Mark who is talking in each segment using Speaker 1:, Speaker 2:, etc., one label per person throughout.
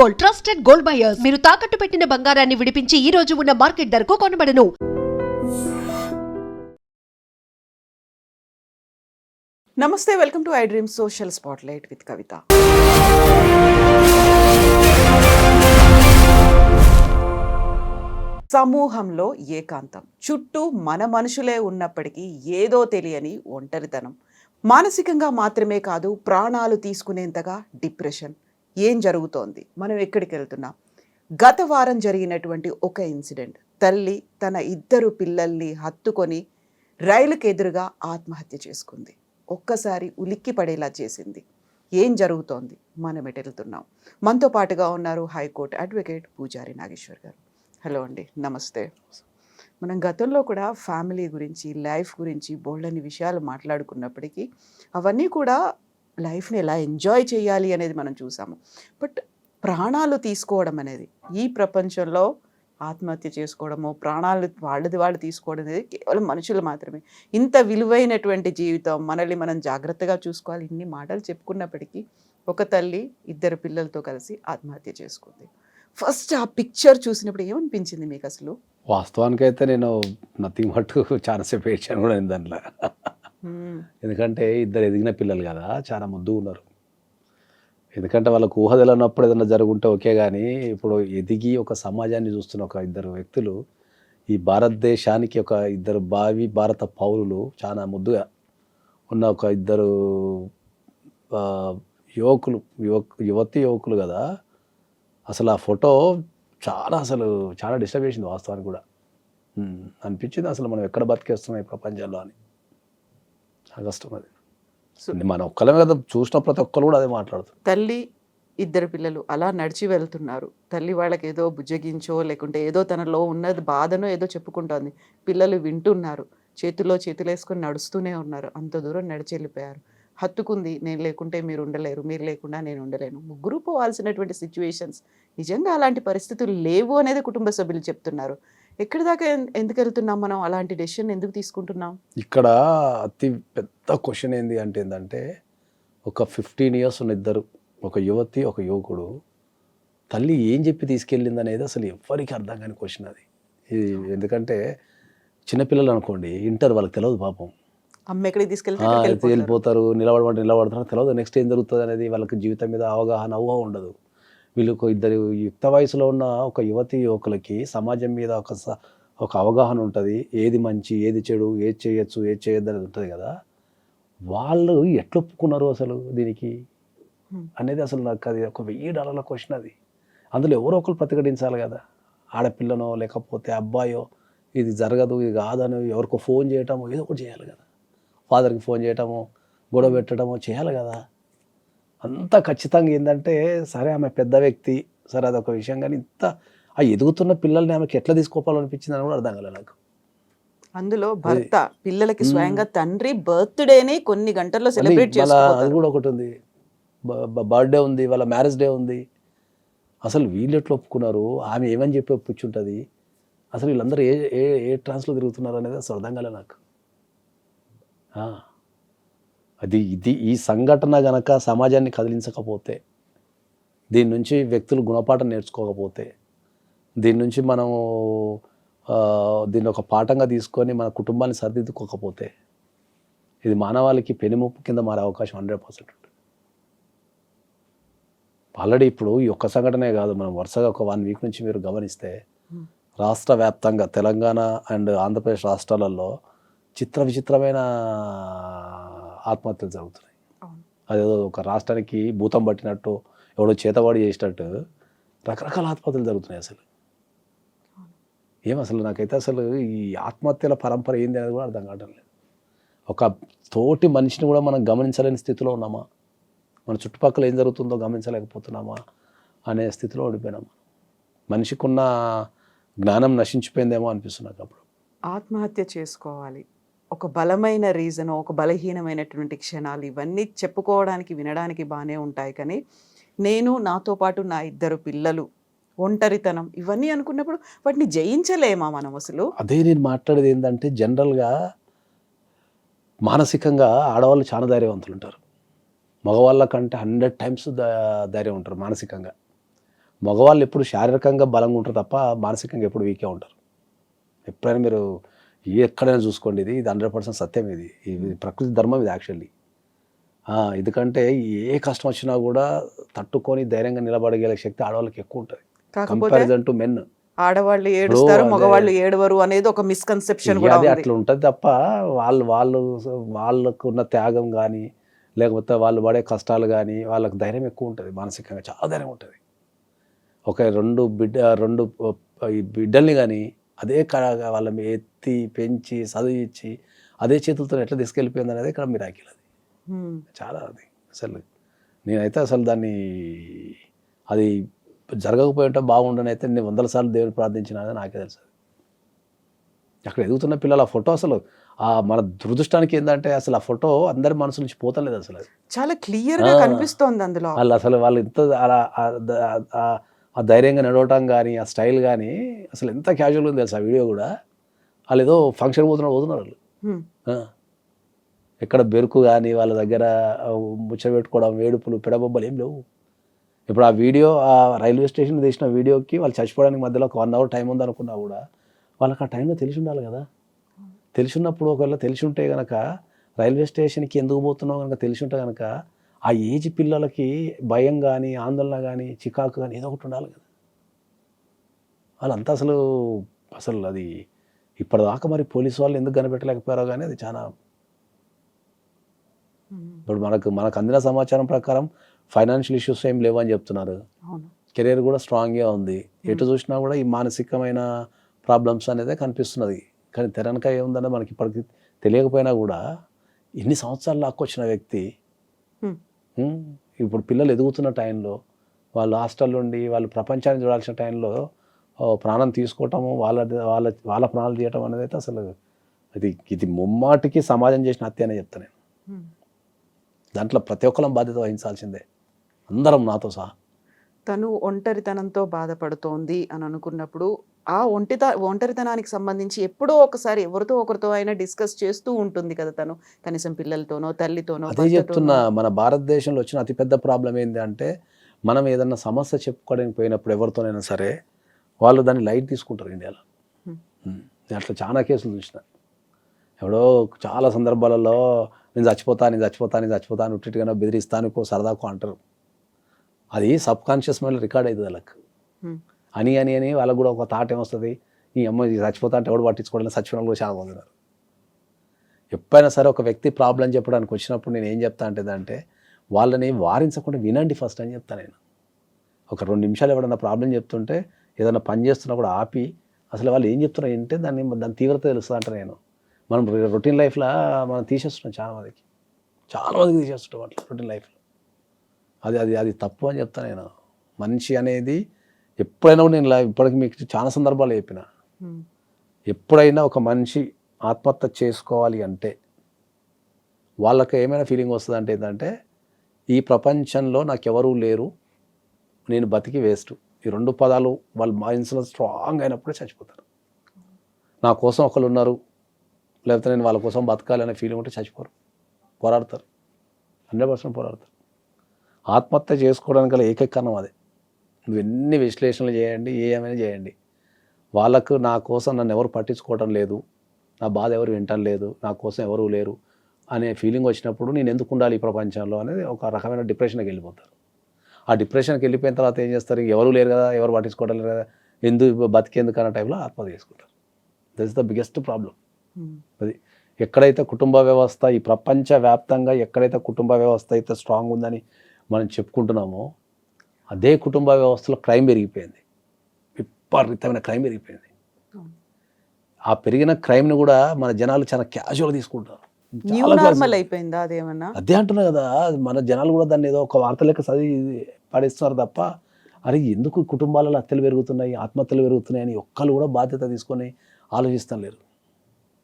Speaker 1: Gold, trusted gold buyers. మీరు తాకట్టు పెట్టిన బంగారాన్ని విడిపించి ఈ రోజు ఉన్న మార్కెట్ ధరకు కొనబడను.
Speaker 2: నమస్తే, welcome to I dream social spotlight with Kavitha. సమూహంలో ఏకాంతం, చుట్టూ మన మనుషులే ఉన్నప్పటికీ ఏదో తెలియని ఒంటరితనం, మానసికంగా మాత్రమే కాదు ప్రాణాలు తీసుకునేంతగా డిప్రెషన్. ఏం జరుగుతోంది, మనం ఎక్కడికి వెళ్తున్నాం? గత వారం జరిగినటువంటి ఒక ఇన్సిడెంట్, తల్లి తన 2 పిల్లల్ని హత్తుకొని రైలుకు ఎదురుగా ఆత్మహత్య చేసుకుంది. ఒక్కసారి ఉలిక్కి పడేలా చేసింది. ఏం జరుగుతోంది, మనం ఎటు వెళ్తున్నాం? మనతో పాటుగా ఉన్నారు హైకోర్టు అడ్వకేట్ పూజారి నాగేశ్వర్ గారు. హలో అండి, నమస్తే. మనం గతంలో కూడా ఫ్యామిలీ గురించి, లైఫ్ గురించి బోల్డని విషయాలు మాట్లాడుకున్నప్పటికీ అవన్నీ కూడా లైఫ్ని ఎలా ఎంజాయ్ చేయాలి అనేది మనం చూసాము. బట్ ప్రాణాలు తీసుకోవడం అనేది, ఈ ప్రపంచంలో ఆత్మహత్య చేసుకోవడము, ప్రాణాలు వాళ్ళు తీసుకోవడం అనేది కేవలం మనుషులు మాత్రమే. ఇంత విలువైనటువంటి జీవితం, మనల్ని మనం జాగ్రత్తగా చూసుకోవాలి, ఇన్ని మాటలు చెప్పుకున్నప్పటికీ ఒక తల్లి 2 పిల్లలతో కలిసి ఆత్మహత్య చేసుకుంది. ఫస్ట్ ఆ పిక్చర్ చూసినప్పుడు ఏమనిపించింది మీకు అసలు?
Speaker 3: వాస్తవానికి అయితే నేను నథింగ్ బట్ చాలాసేపు ఏడ్చాను కూడా దాంట్లో. ఎందుకంటే 2 ఎదిగిన పిల్లలు కదా, చాలా ముద్దుగా ఉన్నారు. ఎందుకంటే వాళ్ళకు ఊహ తెలియనప్పుడు ఏదైనా జరుగుంటే ఓకే, కానీ ఇప్పుడు ఎదిగి ఒక సమాజాన్ని చూస్తున్న ఒక 2 వ్యక్తులు, ఈ భారతదేశానికి ఒక 2 భావి భారత పౌరులు, చాలా ముద్దుగా ఉన్న ఒక 2 యువకులు కదా. అసలు ఆ ఫోటో చాలా డిస్టర్బ్ చేసింది వాస్తవానికి కూడా. అనిపించింది అసలు మనం ఎక్కడ బతికేస్తున్నాం ఈ ప్రపంచంలో అని. చాలా కష్టం అది. మన ఒక్కలమే కదా, చూసిన ప్రతి ఒక్కరు కూడా అదే మాట్లాడుతారు.
Speaker 2: తల్లి 2 పిల్లలు అలా నడిచి వెళ్తున్నారు. తల్లి వాళ్ళకి ఏదో బుజ్జగించో లేకుంటే ఏదో తనలో ఉన్నది బాధనో ఏదో చెప్పుకుంటోంది. పిల్లలు వింటున్నారు, చేతుల్లో చేతులేసుకొని నడుస్తూనే ఉన్నారు. అంత దూరం నడిచి వెళ్ళిపోయారు. హత్తుకుంది, నేను లేకుంటే మీరు ఉండలేరు, మీరు లేకుండా నేను ఉండలేను. ముగ్గురు పోవాల్సినటువంటి సిచ్యువేషన్స్. నిజంగా అలాంటి పరిస్థితులు లేవు అనేది కుటుంబ సభ్యులు చెప్తున్నారు. ఎక్కడి దాకా ఎందుకు వెళ్తున్నాం మనం? అలాంటి డెసిషన్ ఎందుకు తీసుకుంటున్నాం?
Speaker 3: ఇక్కడ అతి పెద్ద క్వశ్చన్ ఏంటంటే ఒక 15 years ఉన్న 2, ఒక యువతి ఒక యువకుడు, తల్లి ఏం చెప్పి తీసుకెళ్ళింది అనేది అసలు ఎవరికి అర్థం కాని క్వశ్చన్ అది. ఎందుకంటే చిన్నపిల్లలు అనుకోండి, ఇంటర్, వాళ్ళకి తెలియదు పాపం.
Speaker 2: అమ్మ ఎక్కడికి తీసుకెళ్తే
Speaker 3: వెళ్ళిపోతారు, నిలబడతారు, తెలియదు నెక్స్ట్ ఏం జరుగుతుంది అనేది. వాళ్ళకి జీవితం మీద అవగాహన ఉండదు. వీళ్ళకు 2 యుక్త వయసులో ఉన్న ఒక యువకులకి సమాజం మీద ఒక అవగాహన ఉంటుంది. ఏది మంచి, ఏది చెడు, ఏది చేయొచ్చు, ఏది చేయొద్దు అనేది ఉంటుంది కదా. వాళ్ళు ఎట్లా ఒప్పుకున్నారు అసలు దీనికి అనేది అసలు నాకు అది ఒక $1000 క్వశ్చన్ అది. అందులో ఎవరో ఒకరు ప్రతిఘటించాలి కదా. ఆడపిల్లనో లేకపోతే అబ్బాయో ఇది జరగదు, ఇది కాదని ఎవరికో ఫోన్ చేయటమో ఏదో ఒకటి చేయాలి కదా. ఫాదర్కి ఫోన్ చేయటమో, గొడవ పెట్టడమో చేయాలి కదా. అంత ఖచ్చితంగా ఏంటంటే, సరే ఆమె పెద్ద వ్యక్తి, సరే అదొక విషయం, కానీ ఇంత ఆ ఎదుగుతున్న పిల్లల్ని ఆమెకి ఎట్లా తీసుకోవాలనిపించింది అని కూడా అర్థం కాలేదు నాకు.
Speaker 2: అందులో భర్త పిల్లలకి స్వయంగా తండ్రి బర్త్డేని కొన్ని గంటల్లో సెలబ్రేట్ చేసుకోవాలి.
Speaker 3: అది కూడా ఒకటి ఉంది, బర్త్డే ఉంది, వాళ్ళ మ్యారేజ్ డే ఉంది. అసలు వీళ్ళు ఎట్లా ఒప్పుకున్నారు, ఆమె ఏమని చెప్పి ఒప్పుకుంటుంది, అసలు వీళ్ళందరూ ఏ ట్రాన్స్లో తిరుగుతున్నారు అనేది అసలు అర్థం కాలేదు నాకు. ఈ సంఘటన గనక సమాజాన్ని కదిలించకపోతే, దీని నుంచి వ్యక్తులు గుణపాఠం నేర్చుకోకపోతే, దీని నుంచి మనము దీన్ని ఒక పాఠంగా తీసుకొని మన కుటుంబాన్ని సరిదిద్దుకోకపోతే, ఇది మానవాళికి పెనుముప్పు కింద మారే అవకాశం 100% ఉంటుంది. ఆల్రెడీ ఇప్పుడు ఈ ఒక్క సంఘటనే కాదు, మనం వరుసగా ఒక 1 week నుంచి మీరు గమనిస్తే రాష్ట్ర వ్యాప్తంగా తెలంగాణ అండ్ ఆంధ్రప్రదేశ్ రాష్ట్రాలలో విచిత్రమైన ఆత్మహత్యలు జరుగుతున్నాయి. అదేదో ఒక రాష్ట్రానికి భూతం పట్టినట్టు, ఎవడో చేతవాడి చేసినట్టు రకరకాల ఆత్మహత్యలు జరుగుతున్నాయి. అసలు నాకైతే అసలు ఈ ఆత్మహత్యల పరంపర ఏంది అనేది కూడా అర్థం కావడం లేదు. ఒక తోటి మనిషిని కూడా మనం గమనించలేని స్థితిలో ఉన్నామా, మన చుట్టుపక్కల ఏం జరుగుతుందో గమనించలేకపోతున్నామా అనే స్థితిలో ఓడిపోయినామా. మనిషికున్న జ్ఞానం నశించిపోయిందేమో అనిపిస్తుంది నాకు అప్పుడు.
Speaker 2: ఆత్మహత్య చేసుకోవాలి, ఒక బలమైన రీజన్, ఒక బలహీనమైనటువంటి క్షణాలు, ఇవన్నీ చెప్పుకోవడానికి వినడానికి బాగానే ఉంటాయి. కానీ నేను, నాతో పాటు నా 2 పిల్లలు, ఒంటరితనం, ఇవన్నీ అనుకున్నప్పుడు వాటిని జయించలేమా మనం అసలు?
Speaker 3: అదే నేను మాట్లాడేది ఏంటంటే, జనరల్గా మానసికంగా ఆడవాళ్ళు చాలా ధైర్యవంతులు ఉంటారు. మగవాళ్ళ కంటే 100 times ధైర్యం ఉంటారు మానసికంగా. మగవాళ్ళు ఎప్పుడు శారీరకంగా బలంగా ఉంటారు తప్ప మానసికంగా ఎప్పుడు వీకే ఉంటారు. ఎప్పుడైనా మీరు ఎక్కడైనా చూసుకోండి, ఇది 100% సత్యం. ఇది ప్రకృతి ధర్మం ఇది యాక్చువల్లీ. ఎందుకంటే ఏ కష్టం వచ్చినా కూడా తట్టుకొని ధైర్యంగా నిలబడగలిగే శక్తి ఆడవాళ్ళకి ఎక్కువ ఉంటుంది
Speaker 2: కాకపోతే
Speaker 3: కంపారిజన్ టు మెన్.
Speaker 2: ఆడవాళ్ళు ఏడుస్తారు,
Speaker 3: అదే.
Speaker 2: మగవాళ్ళు ఏడవరు అనేది ఒక మిస్కన్సెప్షన్ కూడా
Speaker 3: అది
Speaker 2: ఉంది.
Speaker 3: అట్లా ఉంటుంది తప్ప వాళ్ళకు ఉన్న త్యాగం కానీ లేకపోతే వాళ్ళు పడే కష్టాలు కానీ వాళ్ళకి ధైర్యం ఎక్కువ ఉంటుంది, మానసికంగా చాలా ధైర్యం ఉంటుంది. ఒక రెండు ఈ బిడ్డల్ని కానీ అదే వాళ్ళని ఎత్తి పెంచి చదివించి అదే చేతులతో ఎట్లా తీసుకెళ్ళిపోయింది అనేది ఇక్కడ మిరాకిల్. అది చాలా అది అసలు నేనైతే అసలు దాన్ని అది జరగకపోయి ఉంటే బాగుండని అయితే నేను 100 సార్లు దేవుని ప్రార్థించినా నాకే తెలుసు. అక్కడ ఎదుగుతున్న పిల్లలు ఆ ఫోటో అసలు మన దురదృష్టానికి ఏంటంటే అసలు ఆ ఫోటో అందరి మనసు నుంచి పోతలేదు. అసలు అది
Speaker 2: చాలా క్లియర్ గా కనిపిస్తోంది అందులో.
Speaker 3: వాళ్ళు ఇంత ఆ ధైర్యంగా నడవటం కానీ ఆ స్టైల్ కానీ అసలు ఎంత క్యాజువల్గా ఉంది తెలుసు. ఆ వీడియో కూడా వాళ్ళు ఏదో ఫంక్షన్ పోతున్నారు వాళ్ళు. ఎక్కడ బెరుకు కానీ వాళ్ళ దగ్గర ముచ్చబెట్టుకోవడం, వేడుపులు, పెడబొబ్బలు ఏం లేవు. ఇప్పుడు ఆ వీడియో ఆ రైల్వే స్టేషన్ తీసిన వీడియోకి వాళ్ళు చచ్చిపోవడానికి మధ్యలో ఒక 1 అవర్ టైం ఉందనుకున్నా కూడా వాళ్ళకి ఆ టైంలో తెలిసి ఉండాలి కదా. తెలిసి ఉన్నప్పుడు ఒకవేళ తెలిసి ఉంటే కనుక రైల్వే స్టేషన్కి ఎందుకు పోతున్నావు కనుక తెలిసి ఉంటే కనుక ఆ ఏజ్ పిల్లలకి భయం కానీ ఆందోళన కానీ చికాకు కానీ ఏదో ఒకటి ఉండాలి కదా. వాళ్ళంతా అసలు అది ఇప్పటిదాకా మరి పోలీసు వాళ్ళు ఎందుకు కనిపెట్టలేకపోయారో కానీ అది చాలా. ఇప్పుడు మనకు అందిన సమాచారం ప్రకారం ఫైనాన్షియల్ ఇష్యూస్ ఏం లేవు అని చెప్తున్నారు. కెరీర్ కూడా స్ట్రాంగ్గా ఉంది. ఎటు చూసినా కూడా ఈ మానసికమైన ప్రాబ్లమ్స్ అనేది కనిపిస్తున్నది. కానీ తెరనక ఏముందనే మనకి ఇప్పటికి తెలియకపోయినా కూడా ఇన్ని సంవత్సరాలు లాక్కొచ్చిన వ్యక్తి ఇప్పుడు పిల్లలు ఎదుగుతున్న టైంలో వాళ్ళు హాస్టల్ నుండి వాళ్ళు ప్రపంచాన్ని చూడాల్సిన టైంలో ప్రాణం తీసుకోవటము, వాళ్ళ ప్రాణాలు తీయటం అనేది అయితే అసలు ఇది ముమ్మాటికి సమాజం చేసిన హత్య అనే చెప్తాను నేను. దాంట్లో ప్రతి ఒక్కరం బాధ్యత వహించాల్సిందే, అందరం నాతో సహా.
Speaker 2: తను ఒంటరితనంతో బాధపడుతోంది అని అనుకున్నప్పుడు ఆ ఒంటరితనానికి సంబంధించి ఎప్పుడో ఒకసారి ఎవరితో ఒకరితో అయినా డిస్కస్ చేస్తూ ఉంటుంది కదా తను, కనీసం పిల్లలతోనో తల్లితోనో.
Speaker 3: అదే చెప్తున్నా, మన భారతదేశంలో వచ్చిన అతిపెద్ద ప్రాబ్లం ఏంటి అంటే మనం ఏదన్నా సమస్య చెప్పుకోవడానికి పోయినప్పుడు ఎవరితోనైనా సరే వాళ్ళు దాన్ని లైట్ తీసుకుంటారు ఇండియాలో. నేను అట్లా చాలా కేసులు చూసిన. ఎవడో చాలా సందర్భాలలో నేను చచ్చిపోతాను ఉట్టిగానో బెదిరిస్తాను సరదాకు అంటారు. అది సబ్ కాన్షియస్ మైండ్లో రికార్డ్ అవుతుంది వాళ్ళకి. అని వాళ్ళకు కూడా ఒక థాట్ ఏమొస్తుంది, ఈ అమ్మాయి చచ్చిపోతా అంటే ఎవడు పట్టించుకోవడం, చచ్చిపోవడం కూడా చాలా పొందినారు. ఎప్పుడైనా సరే ఒక వ్యక్తి ప్రాబ్లం చెప్పడానికి వచ్చినప్పుడు నేను ఏం చెప్తా అంటే వాళ్ళని వారించకుండా వినండి ఫస్ట్ అని చెప్తాను నేను. ఒక 2 నిమిషాలు ఎవడన్నా ప్రాబ్లం చెప్తుంటే ఏదైనా పని చేస్తున్నా కూడా ఆపి అసలు వాళ్ళు ఏం చెప్తున్నారు అంటే దాని తీవ్రత తెలుస్తుంది అంటే నేను. మనం రొటీన్ లైఫ్లో మనం తీసేస్తున్నాం, చాలా మందికి తీసేస్తుంటాం అట్లా రొటీన్ లైఫ్లో. అది తప్పు అని చెప్తాను నేను. మనిషి అనేది ఎప్పుడైనా కూడా నేను ఇప్పటికి మీకు చాలా సందర్భాలు చెప్పిన, ఎప్పుడైనా ఒక మనిషి ఆత్మహత్య చేసుకోవాలి అంటే వాళ్ళకి ఏమైనా ఫీలింగ్ వస్తుంది అంటే ఏంటంటే ఈ ప్రపంచంలో నాకెవరూ లేరు, నేను బతికి వేస్ట్. ఈ 2 పదాలు వాళ్ళ మైండ్స్లో స్ట్రాంగ్ అయినప్పుడే చచ్చిపోతారు. నా కోసం ఒకరు ఉన్నారు, లేకపోతే నేను వాళ్ళ కోసం బతకాలి అనే ఫీలింగ్ ఉంటే చచ్చిపోరు, పోరాడతారు, 100% పోరాడతారు. ఆత్మహత్య చేసుకోవడానికి గల ఏకైక కారణం అదే. నువ్వు ఎన్ని విశ్లేషణలు చేయండి, ఏమైనా చేయండి, వాళ్ళకు నా కోసం నన్ను ఎవరు పట్టించుకోవడం లేదు, నా బాధ ఎవరు వింటం లేదు, నా కోసం ఎవరు లేరు అనే ఫీలింగ్ వచ్చినప్పుడు నేను ఎందుకు ఉండాలి ఈ ప్రపంచంలో అనేది ఒక రకమైన డిప్రెషన్కి వెళ్ళిపోతారు. ఆ డిప్రెషన్కి వెళ్ళిపోయిన తర్వాత ఏం చేస్తారు, ఎవరు లేరు కదా, ఎవరు పట్టించుకోవడం లేరు కదా, బతికేందుకు అన్న టైంలో ఆత్మహత్య చేసుకుంటారు. That is the biggest problem. అది ఎక్కడైతే కుటుంబ వ్యవస్థ ఈ ప్రపంచవ్యాప్తంగా ఎక్కడైతే కుటుంబ వ్యవస్థ అయితే స్ట్రాంగ్ ఉందని మనం చెప్పుకుంటున్నామో అదే కుటుంబ వ్యవస్థలో క్రైమ్ పెరిగిపోయింది, విపరీతమైన క్రైమ్ పెరిగిపోయింది. ఆ పెరిగిన క్రైమ్ని కూడా మన జనాలు చాలా క్యాజువల్గా తీసుకుంటారు.
Speaker 2: అయిపోయిందా అదేమన్నా?
Speaker 3: అదే అంటున్నా కదా, మన జనాలు కూడా దాన్ని ఏదో ఒక వార్త లెక్క చదివి పడేస్తున్నారు తప్ప అరే ఎందుకు కుటుంబాలలో హత్యలు పెరుగుతున్నాయి, ఆత్మహత్యలు పెరుగుతున్నాయి అని ఒక్కళ్ళు కూడా బాధ్యత తీసుకొని ఆలోచిస్తాం లేరు.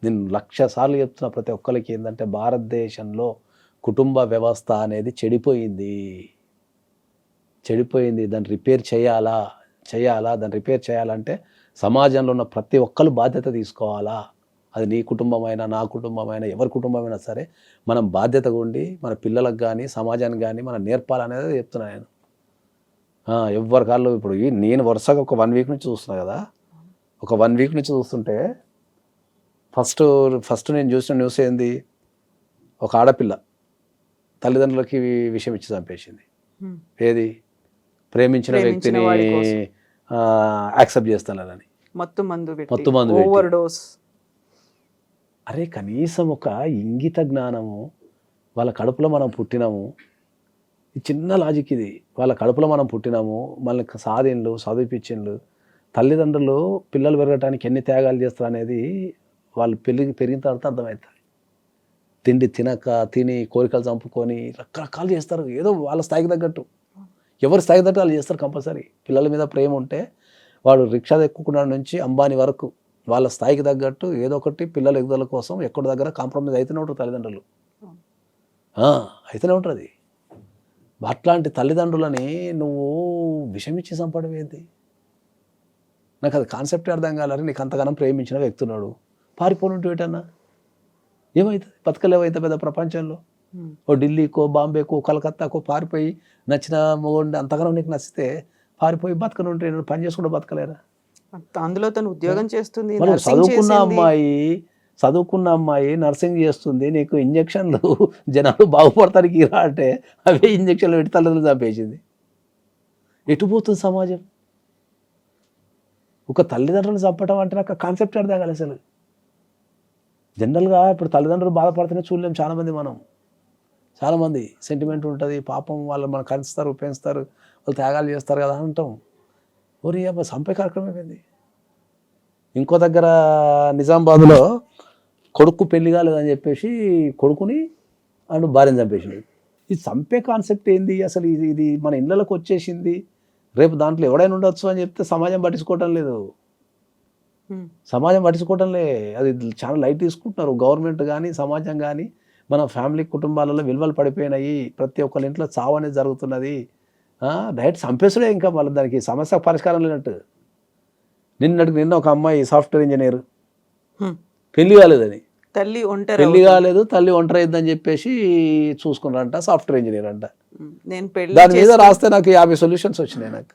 Speaker 3: నేను 1,00,000 సార్లు చెప్తున్నా ప్రతి ఒక్కరికి ఏంటంటే భారతదేశంలో కుటుంబ వ్యవస్థ అనేది చెడిపోయింది. దాన్ని రిపేర్ చేయాలా, దాన్ని రిపేర్ చేయాలంటే సమాజంలో ఉన్న ప్రతి ఒక్కరు బాధ్యత తీసుకోవాలా. అది నీ కుటుంబమైనా నా కుటుంబమైనా ఎవరి కుటుంబమైనా సరే మనం బాధ్యతగా ఉండి మన పిల్లలకు కానీ సమాజానికి కానీ మనం నేర్పాలనేది చెప్తున్నాను నేను. ఎవ్వరి కాళ్ళు ఇప్పుడు నేను వరుసగా ఒక 1 వీక్ నుంచి చూస్తున్నా కదా, ఒక 1 వీక్ నుంచి చూస్తుంటే ఫస్ట్ నేను చూసిన న్యూస్ ఏంది, ఒక ఆడపిల్ల తల్లిదండ్రులకి విషయం ఇచ్చి చంపేసింది. ఏది, ప్రేమించిన వ్యక్తిని
Speaker 2: వాడి కోసం.
Speaker 3: యాక్సెప్ట్ చేస్తానని
Speaker 2: మత్తు మందు
Speaker 3: మత్తు మందు పెట్టి.
Speaker 2: Over dose.
Speaker 3: అరే కనీసం ఒక ఇంగిత జ్ఞానము, వాళ్ళ కడుపులో మనం పుట్టినాము, ఈ చిన్న లాజిక్ ఇది, వాళ్ళ కడుపులో మనం పుట్టినాము, మనకి సాధిండ్లు చదివిపించిండ్లు, తల్లిదండ్రులు పిల్లలు పెరగటానికి ఎన్ని త్యాగాలు చేస్తారు అనేది వాళ్ళు పెరిగిన తర్వాత అర్థమవుతుంది. తిండి తిని కోరికలు చంపుకొని రకరకాలు చేస్తారు, ఏదో వాళ్ళ స్థాయికి తగ్గట్టు, ఎవరి స్థాయికి తగ్గట్టు వాళ్ళు చేస్తారు. కంపల్సరీ పిల్లల మీద ప్రేమ ఉంటే వాడు రిక్షా ఎక్కుకున్న నుంచి అంబానీ వరకు వాళ్ళ స్థాయికి తగ్గట్టు ఏదో ఒకటి పిల్లల ఎదుగుదల కోసం ఎక్కడి దగ్గర కాంప్రమైజ్ అయితేనే ఉంటారు తల్లిదండ్రులు, అయితేనే ఉంటుంది. అట్లాంటి తల్లిదండ్రులని నువ్వు విషమిచ్చి చంపడం ఏంటి? నాకు అది కాన్సెప్ట్ అర్థం కాలని. నీకు అంతగానం ప్రేమించిన వ్యక్తున్నాడు, పారిపోనుంటూ ఏటన్నా ఏమవుతుంది? బతకలేవైతే పెద్ద ప్రపంచంలో ఓ ఢిల్లీకో బాంబేకో కలకత్తాకో పారిపోయి నచ్చిన మొగుండి అంతగానో నీకు నచ్చితే పారిపోయి బతకనుంటే పని చేసుకుంటూ బతకలేరా?
Speaker 2: అందులో తను ఉద్యోగం చేస్తుంది,
Speaker 3: మనం
Speaker 2: nursing చేసింది.
Speaker 3: చదువుకున్న అమ్మాయి నర్సింగ్ చేస్తుంది, నీకు ఇంజక్షన్లు జనాలు బాగుపడతానికి రా అంటే అవే ఇంజక్షన్లు పెట్టి తల్లిదండ్రులు చంపేసింది. ఎటు పోతుంది సమాజం? ఒక తల్లిదండ్రులు చంపటం అంటే నాకు కాన్సెప్ట్ అర్థం కాలేదు అసలు. జనరల్గా ఇప్పుడు తల్లిదండ్రులు బాధపడుతూనే చూడలేం చాలామంది సెంటిమెంట్ ఉంటుంది, పాపం వాళ్ళు మనం కలుస్తారు, పెంచుతారు, వాళ్ళు త్యాగాలు చేస్తారు కదా అంటాం. ఓరి అమ్మ చంపే కార్యక్రమం అయిపోయింది. ఇంకో దగ్గర నిజామాబాద్లో కొడుకు పెళ్లి కాలేదని చెప్పేసి కొడుకుని అండ్ భార్యను చంపేసింది. ఇది చంపే కాన్సెప్ట్ ఏంది అసలు? ఇది మన ఇళ్ళకి వచ్చేసింది, రేపు దాంట్లో ఎవడైనా ఉండొచ్చు అని చెప్తే సమాజం పట్టించుకోవటం లేదు. అది చాలా లైట్ తీసుకుంటున్నారు గవర్నమెంట్ కానీ సమాజం కానీ. మన ఫ్యామిలీ కుటుంబాలలో విలువలు పడిపోయినాయి, ప్రతి ఒక్కరి ఇంట్లో చావు అనేది జరుగుతున్నది. డైరెక్ట్ చంపేసుడే, ఇంకా మళ్ళీ దానికి సమస్య పరిష్కారం లేనట్టు. నిన్న ఒక అమ్మాయి సాఫ్ట్వేర్ ఇంజనీర్, పెళ్లి కాలేదని,
Speaker 2: తల్లి
Speaker 3: ఒంటరి అయిందని చెప్పేసి చూసుకున్నారంట, సాఫ్ట్వేర్ ఇంజనీర్ అంట.
Speaker 2: నేను పెళ్లి
Speaker 3: దాని మీద రాస్తే నాకు 50 సొల్యూషన్స్ వచ్చినాయి. నాకు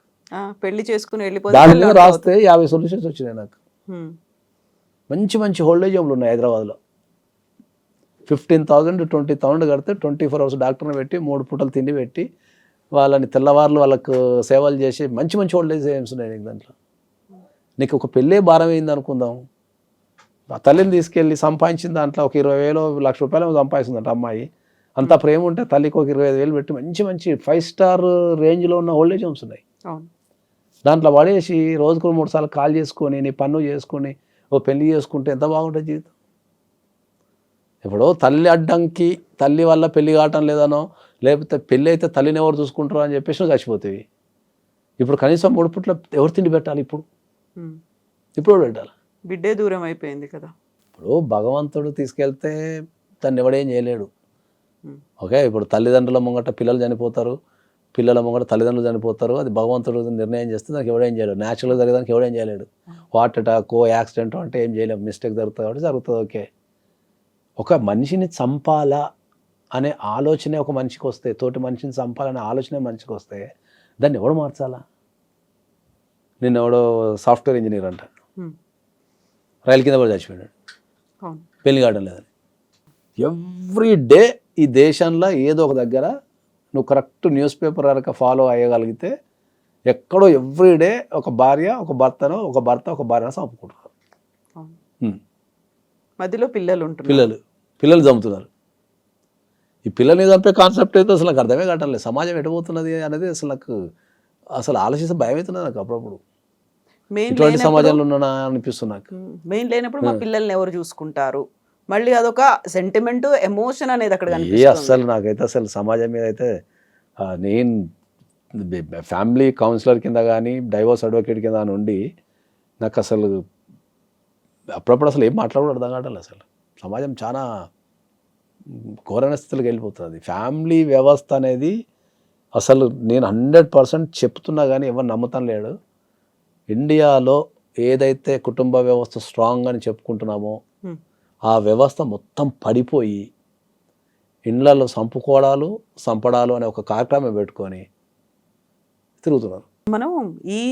Speaker 2: పెళ్లి చేసుకుని
Speaker 3: దాని మీద రాస్తే 50 సొల్యూషన్స్ వచ్చినాయి నాకు. మంచి హోల్డేజ్ హోమ్లు ఉన్నాయి హైదరాబాద్లో. 15,000 to 20,000 కడితే 24 hours డాక్టర్ని పెట్టి 3 పూటలు తిండి పెట్టి వాళ్ళని తెల్లవారులు వాళ్ళకు సేవలు చేసి మంచి హోల్డేజ్ హోమ్స్ ఉన్నాయి నీకు. దాంట్లో నీకు ఒక పెళ్ళే భారం అయింది అనుకుందాం, ఆ తల్లిని తీసుకెళ్ళి సంపాదించిన దాంట్లో ఒక 20,000 1,00,000 రూపాయలు సంపాదిస్తుందంట అమ్మాయి. అంత ప్రేమ ఉంటే తల్లికి ఒక 25,000 పెట్టి మంచి 5 star రేంజ్లో ఉన్న ఓల్డేజ్ హోమ్స్ ఉన్నాయి. దాంట్లో పడేసి రోజుకు 3 సార్లు కాల్ చేసుకొని నీ పన్ను చేసుకొని ఓ పెళ్లి చేసుకుంటే ఎంత బాగుంటుంది జీవితం. ఇప్పుడు తల్లి అడ్డంకి, తల్లి వల్ల పెళ్లి కావటం లేదనో, లేకపోతే పెళ్ళి అయితే తల్లిని ఎవరు చూసుకుంటారో అని చెప్పేసి చచ్చిపోతాయి. ఇప్పుడు కనీసం 3 పూట్ల ఎవరు తిండి పెట్టాలి? ఇప్పుడు పెట్టాలి,
Speaker 2: బిడ్డే దూరం అయిపోయింది కదా.
Speaker 3: ఇప్పుడు భగవంతుడు తీసుకెళ్తే దాన్ని ఎవడేం చేయలేడు. ఓకే, ఇప్పుడు తల్లిదండ్రుల ముంగట పిల్లలు చనిపోతారు, పిల్లల ముంగట తల్లిదండ్రులు చనిపోతారు, అది భగవంతుడు నిర్ణయం చేస్తే దానికి ఎవడేం చేయలేడు. న్యాచురల్గా జరిగేదానికి ఎవడేం చేయలేడు. హార్ట్ అటాక్, యాక్సిడెంట్ అంటే ఏం చేయలేము, మిస్టేక్ జరుగుతుంది కాబట్టి జరుగుతుంది. ఓకే, ఒక మనిషిని చంపాలా అనే ఆలోచనే ఒక మనిషికి వస్తే, తోటి మనిషిని చంపాలనే ఆలోచనే మనిషికి వస్తే దాన్ని ఎవడు మార్చాలా? నిన్న ఎవడో సాఫ్ట్వేర్ ఇంజనీర్ అంట, రైలు కింద కూడా చచ్చిపోయాడు, పెళ్లి కావడం లేదని. ఎవ్రీ డే ఈ దేశంలో ఏదో ఒక దగ్గర నువ్వు కరెక్ట్ న్యూస్ పేపర్ కనుక ఫాలో అయ్యగలిగితే ఎక్కడో ఎవ్రీడే ఒక భార్య ఒక భర్తను, ఒక భర్త ఒక భార్యను చంపుకుంటారు.
Speaker 2: మధ్యలో
Speaker 3: పిల్లలు చంపుతున్నారు. ఈ పిల్లల్ని చంపే కాన్సెప్ట్ అయితే అసలు నాకు అర్థమే కావట్లేదు. సమాజం ఎటుపోతున్నది అనేది అసలు ఆలోచిస్తే భయం అవుతున్నది నాకు అప్పుడప్పుడు. ఇటువంటి సమాజంలో ఉన్నా అనిపిస్తుంది నాకు.
Speaker 2: మెయిన్ లేనప్పుడు మా పిల్లల్ని ఎవరు చూసుకుంటారు, మళ్ళీ అదొక సెంటిమెంట్, ఎమోషన్ అనేది అక్కడ
Speaker 3: అసలు నాకైతే అసలు సమాజం మీద అయితే నేను ఫ్యామిలీ కౌన్సిలర్ కింద కానీ డైవోర్స్ అడ్వకేట్ కింద నుండి నాకు అసలు అప్పుడప్పుడు అసలు ఏం మాట్లాడడం అర్థం కావట్లేదు. అసలు సమాజం చాలా ఘోరమైన స్థితిలోకి వెళ్ళిపోతుంది. ఫ్యామిలీ వ్యవస్థ అనేది అసలు నేను 100% చెప్తున్నా కానీ ఎవరు నమ్ముతాను లేడు. ఇండియాలో ఏదైతే కుటుంబ వ్యవస్థ స్ట్రాంగ్ అని చెప్పుకుంటున్నామో ఆ వ్యవస్థ మొత్తం పడిపోయి ఇళ్లలో చంపడాలు అనే ఒక కార్యక్రమం పెట్టుకొని తిరుగుతున్నారు.
Speaker 2: మనం ఈ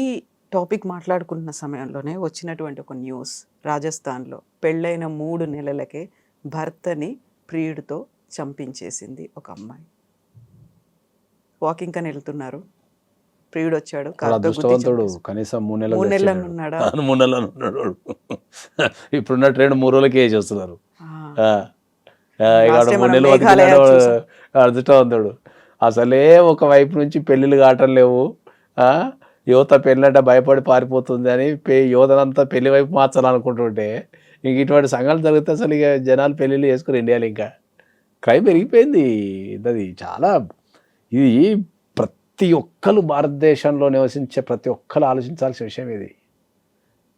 Speaker 2: టాపిక్ మాట్లాడుకుంటున్న సమయంలోనే వచ్చినటువంటి ఒక న్యూస్, రాజస్థాన్లో పెళ్ళైన 3 నెలలకే భర్తని ప్రియుడితో చంపించేసింది ఒక అమ్మాయి. వాకింగ్ అని వెళ్తున్నారు, ప్రియుడు వచ్చాడు,
Speaker 3: చాలా
Speaker 2: కారుతో గుద్ది
Speaker 3: అదృష్టవంతుడు.
Speaker 2: చంపేశాడు.
Speaker 3: కనీసం 3
Speaker 2: 3
Speaker 3: నెలలు
Speaker 2: నెలలు ఉన్నాడా?
Speaker 3: 3 నెలలు ఉన్నాడు వాడు. ఇప్పుడున్న ట్రెండ్ 3 రోజులకి వేసి వస్తున్నారు. ఇక
Speaker 2: Last time
Speaker 3: 3
Speaker 2: మనం
Speaker 3: నెలలు
Speaker 2: మేఘాలయ
Speaker 3: బతికినాడు.
Speaker 2: చూసాం.
Speaker 3: అదృష్టవంతుడు. అసలే ఒక వైపు నుంచి పెళ్ళిళ్ళు కావటం లేవు. ఆ, యువత పెళ్ళంటే భయపడి పారిపోతుంది అని యువతనంతా పెళ్లి వైపు మార్చాలనుకుంటుంటే ఇంక ఇటువంటి సంఘటనలు జరిగితే అసలు ఇక జనాలు పెళ్ళిళ్ళు చేసుకుని ఇండియాలో ఇంకా క్రైమ్ పెరిగిపోయింది. అది చాలా, ఇది ప్రతి ఒక్కరు భారతదేశంలో నివసించే ప్రతి ఒక్కరు ఆలోచించాల్సిన విషయం ఇది.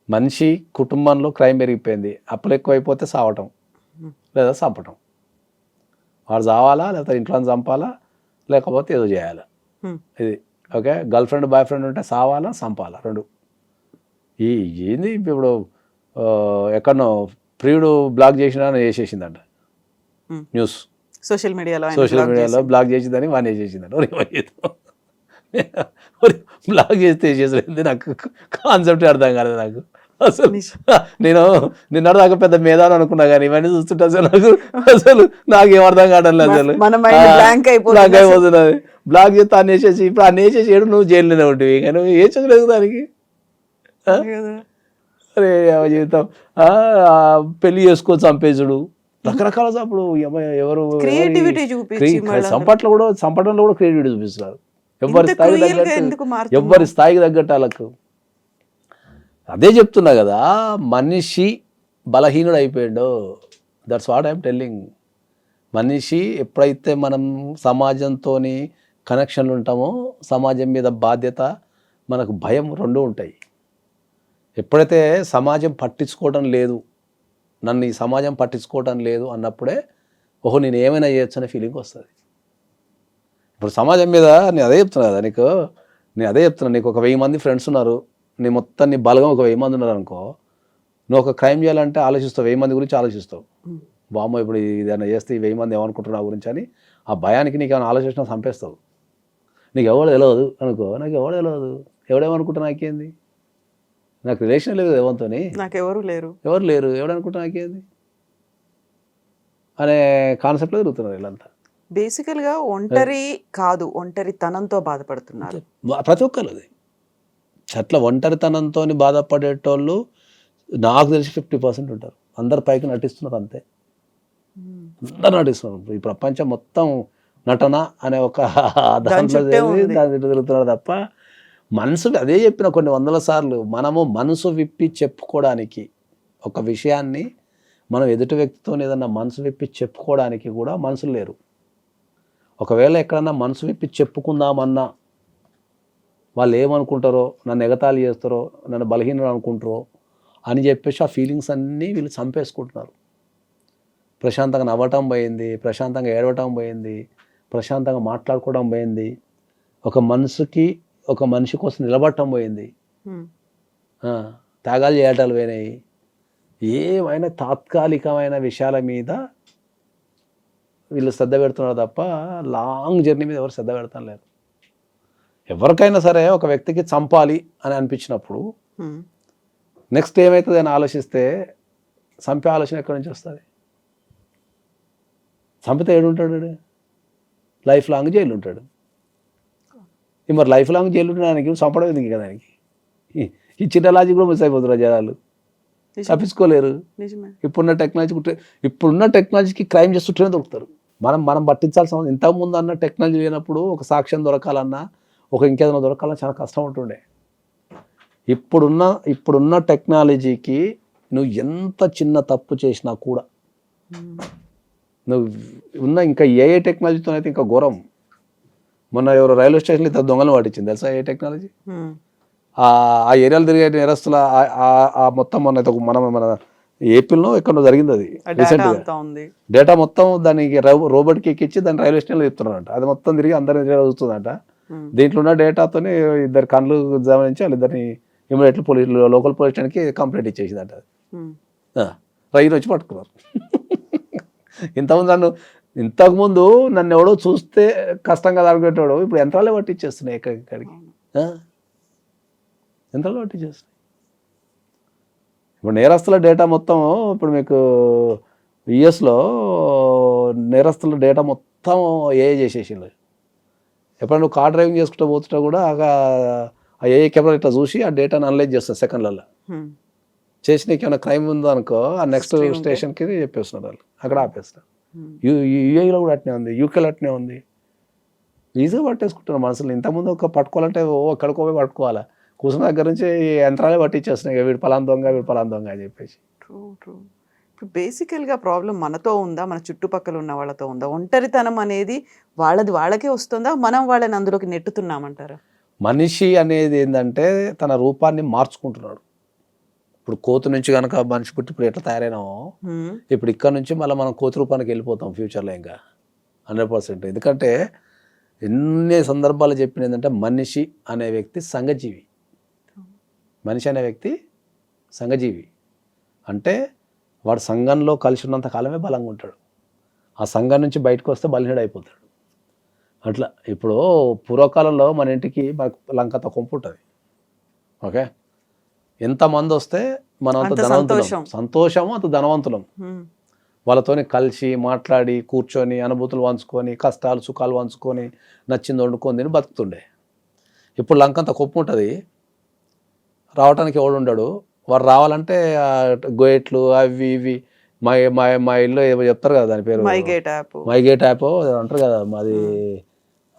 Speaker 3: మనిషి కుటుంబంలో క్రైమ్ పెరిగిపోయింది. అప్పులు ఎక్కువైపోతే సావటం లేదా చంపటం. వాడు చావాలా, లేకపోతే ఇంట్లో చంపాలా, లేకపోతే ఏదో చేయాలా. ఇది okay. Girl friend boy friend ఉంటే సావాలా, చంపాలా, 2. ఏంది ఇప్పుడు ఎక్కడనో ప్రియుడు బ్లాక్ చేసినా చేసేసిందంట న్యూస్.
Speaker 2: సోషల్ మీడియాలో
Speaker 3: బ్లాక్ చేసిందని వాడిని వేసేసిందంట. బ్లాక్ చేస్తే వేసేసింది. నాకు కాన్సెప్ట్ అర్థం కాలేదు నాకు అసలు. నేను నిన్నటిదాకా పెద్ద మేధాని అనుకున్నా కానీ ఇవన్నీ చూస్తుంటే అసలు నాకేం అర్థం కావడం లేదు. అసలు బ్లాక్ అయిపోతున్నది. బ్లాక్ చేస్తే అన్ని వేసేసి ఇప్పుడు అన్ని వేసేసి ఏడు నువ్వు జైల్లోనే ఉంటుంది. ఇక నువ్వు ఏ చదువులేదు దానికి. అరే జీవితం పెళ్లి చేసుకోవచ్చు, చంపేసుడు, రకరకాల చంపుడు. ఎవరు చంపడంలో కూడా క్రియేటివిటీ చూపిస్తున్నారు. ఎవరి స్థాయికి తగ్గట్టు వాళ్ళకు. అదే చెప్తున్నా కదా, మనిషి బలహీనుడు అయిపోయాడు. That's what I'm telling. మనిషి ఎప్పుడైతే మనం సమాజంతో కనెక్షన్లు ఉంటామో, సమాజం మీద బాధ్యత, మనకు భయం 2 ఉంటాయి. ఎప్పుడైతే సమాజం పట్టించుకోవడం లేదు, నన్ను ఈ సమాజం పట్టించుకోవడం లేదు అన్నప్పుడే ఓహో నేను ఏమైనా చేయొచ్చు అనే ఫీలింగ్ వస్తుంది. ఇప్పుడు సమాజం మీద నేను అదే చెప్తున్నా కదా నీకు, నీకు ఒక 1000 మంది ఫ్రెండ్స్ ఉన్నారు, నీ మొత్తం నీ బలగం ఒక 1000 మంది ఉన్నారు అనుకో, నువ్వు ఒక క్రైమ్ చేయాలంటే ఆలోచిస్తావు, 1000 మంది గురించి ఆలోచిస్తావు. బామ్మ ఇప్పుడు ఏదైనా చేస్తే ఈ 1000 మంది ఏమనుకుంటున్నావు గురించి అని ఆ భయానికి నీకు ఏమైనా ఆలోచించినా చంపేస్తావు. నీకు ఎవడు తెలియదు అనుకో, నాకు ఎవడు తెలియదు, ఎవడేమనుకుంటా నాకేంది, నాకు రిలేషన్ లేదు ఎవరితో,
Speaker 2: నాకు ఎవరు
Speaker 3: లేరు, ఎవడనుకుంటా నాకేంది అనే కాన్సెప్ట్లో తిరుగుతున్నారు వీళ్ళంతా.
Speaker 2: బేసికల్గా ఒంటరి కాదు, ఒంటరితనంతో బాధపడుతున్నారు
Speaker 3: ప్రతి ఒక్కరు. అది అట్లా ఒంటరితనంతో బాధపడేటోళ్ళు నాకు తెలిసి 50% ఉంటారు. అందరు పైకి నటిస్తున్నారు అంతే, అందరు నటిస్తున్నారు. ఈ ప్రపంచం మొత్తం నటన అనే ఒక దాంట్లో తిరుగుతున్నారు తప్ప మనసు, అదే చెప్పిన కొన్ని 100 సార్లు, మనము మనసు విప్పి చెప్పుకోవడానికి ఒక విషయాన్ని, మనం ఎదుటి వ్యక్తితో ఏదన్నా మనసు విప్పి చెప్పుకోవడానికి కూడా మనుషులు లేరు. ఒకవేళ ఎక్కడన్నా మనసు విప్పి చెప్పుకుందామన్నా వాళ్ళు ఏమనుకుంటారో, నన్ను ఎగతాళి చేస్తారో, నన్ను బలహీనుడు అనుకుంటారో అని చెప్పేసి ఆ ఫీలింగ్స్ అన్నీ వీళ్ళు చంపేసుకుంటున్నారు. ప్రశాంతంగా నవ్వటం పోయింది, ప్రశాంతంగా ఏడవటం పోయింది, ప్రశాంతంగా మాట్లాడుకోవడం పోయింది, ఒక మనిషి కోసం నిలబడటం పోయింది, త్యాగాలు చేయటాలు పోయినాయి. ఏమైనా తాత్కాలికమైన విషయాల మీద వీళ్ళు శ్రద్ధ పెడుతున్నారు తప్ప లాంగ్ జర్నీ మీద ఎవరు శ్రద్ధ పెడతాం లేరు. ఎవరికైనా సరే ఒక వ్యక్తికి చంపాలి అని అనిపించినప్పుడు నెక్స్ట్ ఏమవుతుంది అని ఆలోచిస్తే చంపే ఆలోచన ఎక్కడి నుంచి వస్తుంది? చంపితే ఏడుంటాడు, లైఫ్ లాంగ్ జైలు ఉంటాడు. మరి లైఫ్ లాంగ్ జైలు ఉండడానికి చంపడం ఎందుకు కదా? దానికి ఈ చిన్న లాజిక్ కూడా మిస్ అయిపోతున్నారు జనాలు, తప్పించుకోలేరు. ఇప్పుడున్న టెక్నాలజీకి క్రైమ్ చేస్తుంటేనే దొరుకుతారు. మనం పట్టించాల్సిన, ఇంతకుముందు అన్న టెక్నాలజీ లేనప్పుడు ఒక సాక్ష్యం దొరకాలన్నా, ఒక ఇంకేదైనా దొరకాలన్నా చాలా కష్టం ఉంటుండే. ఇప్పుడున్న టెక్నాలజీకి నువ్వు ఎంత చిన్న తప్పు చేసినా కూడా, నువ్వు ఇంకా ఏ టెక్నాలజీతో అయితే ఇంకా ఘోరం. మొన్న ఎవరు రైల్వే స్టేషన్లో ఇద్దరు దొంగలు పట్టించింది తెలుసా? ఏ టెక్నాలజీ? ఆ ఏరియాలో తిరిగే నేరస్తుల మొత్తం మన ఏపీలో ఎక్కడో జరిగింది అది రీసెంట్గా. డేటా మొత్తం దానికి రోబోట్కి ఎక్కించి దాన్ని రైల్వే స్టేషన్లో చెప్తున్నారంట. అది మొత్తం తిరిగి అందరినీ చూస్తుందంట. దీంట్లో ఉన్న డేటాతోనే 2 కళ్ళు గమనించి వాళ్ళిద్దరిని ఇమీడియట్లీ లోకల్ పోలీస్ స్టేషన్కి కంప్లైంట్ ఇచ్చేసిందంట. రైలు వచ్చి పట్టుకున్నారు. ఇంతకుముందు నన్ను ఎవడో చూస్తే కష్టంగా తగ్గేటోడు ఇప్పుడు యంత్రాలే పట్టించేస్తున్నాయి ఎక్కడికి. యంత్రాలు పట్టించేస్తాయి. ఇప్పుడు నేరస్తుల డేటా మొత్తం ఇప్పుడు మీకు యుఎస్లో నేరస్తుల డేటా మొత్తం ఏఐ చేసేసింది. ఎప్పుడైనా నువ్వు కార్ డ్రైవింగ్ చేసుకుంటూ పోతుంటా కూడా ఆ ఏఐ కెమెరా ఇట్లా చూసి ఆ డేటాను అనలైజ్ చేస్తుంది సెకండ్లలో. చేసి నీకు ఏమైనా క్రైమ్ ఉందో అనుకో ఆ నెక్స్ట్ స్టేషన్కి చెప్పేస్తున్నారు వాళ్ళు, అక్కడ ఆపేస్తారు. యూఏలో కూడా అట్నే ఉంది, యూకేలో అట్నే ఉంది. ఈజీగా పట్టేసుకుంటున్నారు మనుషులు. ఇంతకుముందు ఒక పట్టుకోవాలంటే ఎక్కడికో పోయి పట్టుకోవాలా, కూర్చున్న దగ్గర నుంచి యంత్రాలే పట్టించేస్తున్నాయి, వీడు పలాన్ దొంగ వీడు పలాన్ దొంగ అని చెప్పేసి.
Speaker 2: ట్రూ. ఇప్పుడు బేసికల్గా ప్రాబ్లం మనతో ఉందా, మన చుట్టుపక్కల ఉన్న వాళ్ళతో ఉందా? ఒంటరితనం అనేది వాళ్ళకే వస్తుందా, మనం వాళ్ళని అందులోకి నెట్టుతున్నామంటారా?
Speaker 3: మనిషి అనేది ఏంటంటే తన రూపాన్ని మార్చుకుంటున్నాడు. ఇప్పుడు కోతి నుంచి కనుక మనిషి పుట్టి ఇప్పుడు ఎట్లా తయారైనామో ఇప్పుడు ఇక్కడ నుంచి మళ్ళీ మనం కోతి రూపానికి వెళ్ళిపోతాం ఫ్యూచర్లో ఇంకా 100%. ఎందుకంటే ఎన్ని సందర్భాలు చెప్పిన ఏంటంటే మనిషి అనే వ్యక్తి సంఘజీవి. మనిషి అనే వ్యక్తి సంఘజీవి అంటే వాడు సంఘంలో కలిసి ఉన్నంత కాలమే బలంగా ఉంటాడు. ఆ సంఘం నుంచి బయటకు వస్తే బలహీనుడు అయిపోతాడు. అట్లా ఇప్పుడు పూర్వకాలంలో మన ఇంటికి మనకు లంకంత కొంపు ఉంటుంది. ఓకే, ఎంతమంది వస్తే మనం అంత ధనవంతులం, సంతోషము అంత ధనవంతులం. వాళ్ళతోని కలిసి మాట్లాడి కూర్చొని అనుభూతులు పంచుకొని కష్టాలు సుఖాలు పంచుకొని నచ్చింది వండుకొని తిని బతుకుతుండే. ఇప్పుడు లంకంత కొప్పు ఉంటుంది, రావడానికి ఎవడు ఉండడు. వాడు రావాలంటే గేట్లు అవి ఇవి మా ఇల్లు ఏమో చెప్తారు కదా దాని పేరు, మైగేట్ యాప్ అంటారు కదా, మాది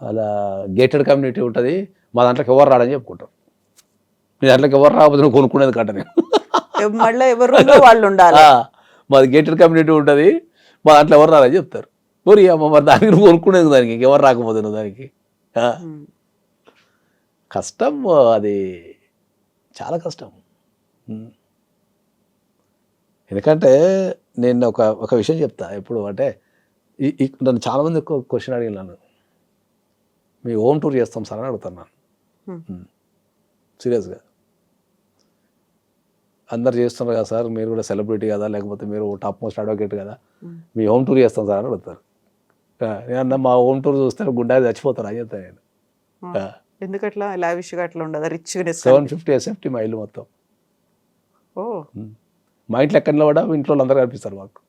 Speaker 3: అలా గేటెడ్ కమ్యూనిటీ ఉంటుంది, మా దాంట్లోకి ఎవరు రాడని చెప్పుకుంటాం. మీ దాంట్లోకి ఎవరు రాకపోతే నువ్వు కొనుక్కునేది కట్ట నేను
Speaker 2: మళ్ళీ ఎవరు వాళ్ళు ఉండాలి,
Speaker 3: మాది గేటెడ్ కమ్యూనిటీ ఉంటుంది, మా దాంట్లో ఎవరు రాలని చెప్తారు. మరి అమ్మ మరి దానికి నువ్వు కొనుక్కునేది దానికి ఎవరు రాకపోతే నువ్వు దానికి. కష్టం అది, చాలా కష్టం. ఎందుకంటే నేను ఒక విషయం చెప్తా ఎప్పుడు అంటే, నన్ను చాలామంది క్వశ్చన్ అడిగినాను, మీ హోమ్ టూర్ చేస్తాం సార్ అని అడుగుతున్నాను సీరియస్గా. అందరు చేస్తున్నారు కదా సార్, మీరు కూడా సెలబ్రిటీ కదా, లేకపోతే మీరు టాప్ మోస్ట్ అడ్వకేట్ కదా, మీ హోమ్ టూర్ చేస్తాం సార్ అని అడుగుతారు. నేను మా హోమ్ టూర్ చూస్తే గుండా చచ్చిపోతారు అని చెప్తాను నేను.
Speaker 2: ఎందుకట్లా లావిష్గా అట్లా ఉండదు, రిచ్నెస్?
Speaker 3: 750 SFT మా ఇల్లు మొత్తం. మా ఇంట్లో ఎక్కడ కూడా ఇంట్లో అందరూ కనిపిస్తారు మాకు.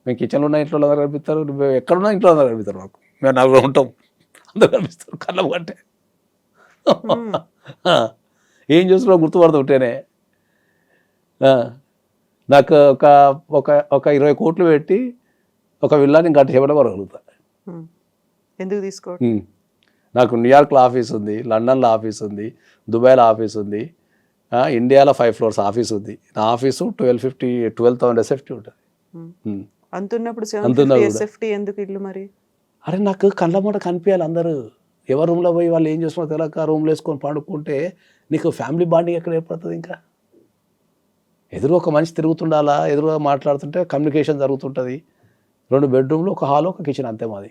Speaker 3: మేము కిచెన్లో ఉన్న ఇంట్లో అందరూ కనిపిస్తారు, ఎక్కడున్నా ఇంట్లో అందరూ కనిపిస్తారు మాకు. మేము నలుగురు ఉంటాం, అందరూ కనిపిస్తారు కళ్ళం కంటే. ఏం చూస్తున్నా గుర్తుపడతా ఉంటేనే. నాకు ఒక 20 కోట్లు పెట్టి ఒక విల్లాని గంట సేపట్లో కొనగలుగుతా.
Speaker 2: ఎందుకు తీసుకో?
Speaker 3: నాకు న్యూయార్క్లో ఆఫీస్ ఉంది, లండన్లో ఆఫీస్ ఉంది, దుబాయ్లో ఆఫీస్ ఉంది, ఇండియాలో 5 floors ఆఫీస్ ఉంది. నా ఆఫీసు 12,000 SFT ఉంటుంది.
Speaker 2: అంతున్నప్పుడు 750 SFT ఎందుకు ఇల్లు మరి?
Speaker 3: అరే నాకు కళ్ళ మూట కనిపించాలి అందరూ. ఎవరు రూమ్లో పోయి వాళ్ళు ఏం చేస్తున్నారో తెలియక రూమ్లో వేసుకొని పండుకుంటే నీకు ఫ్యామిలీ బాండింగ్ ఎక్కడ ఏర్పడుతుంది? ఇంకా ఎదురు ఒక మనిషి తిరుగుతుండాలా, ఎదురుగా మాట్లాడుతుంటే కమ్యూనికేషన్ జరుగుతుంటుంది. 2 బెడ్రూమ్లు, ఒక హాల్, ఒక కిచెన్, అంతే మాది.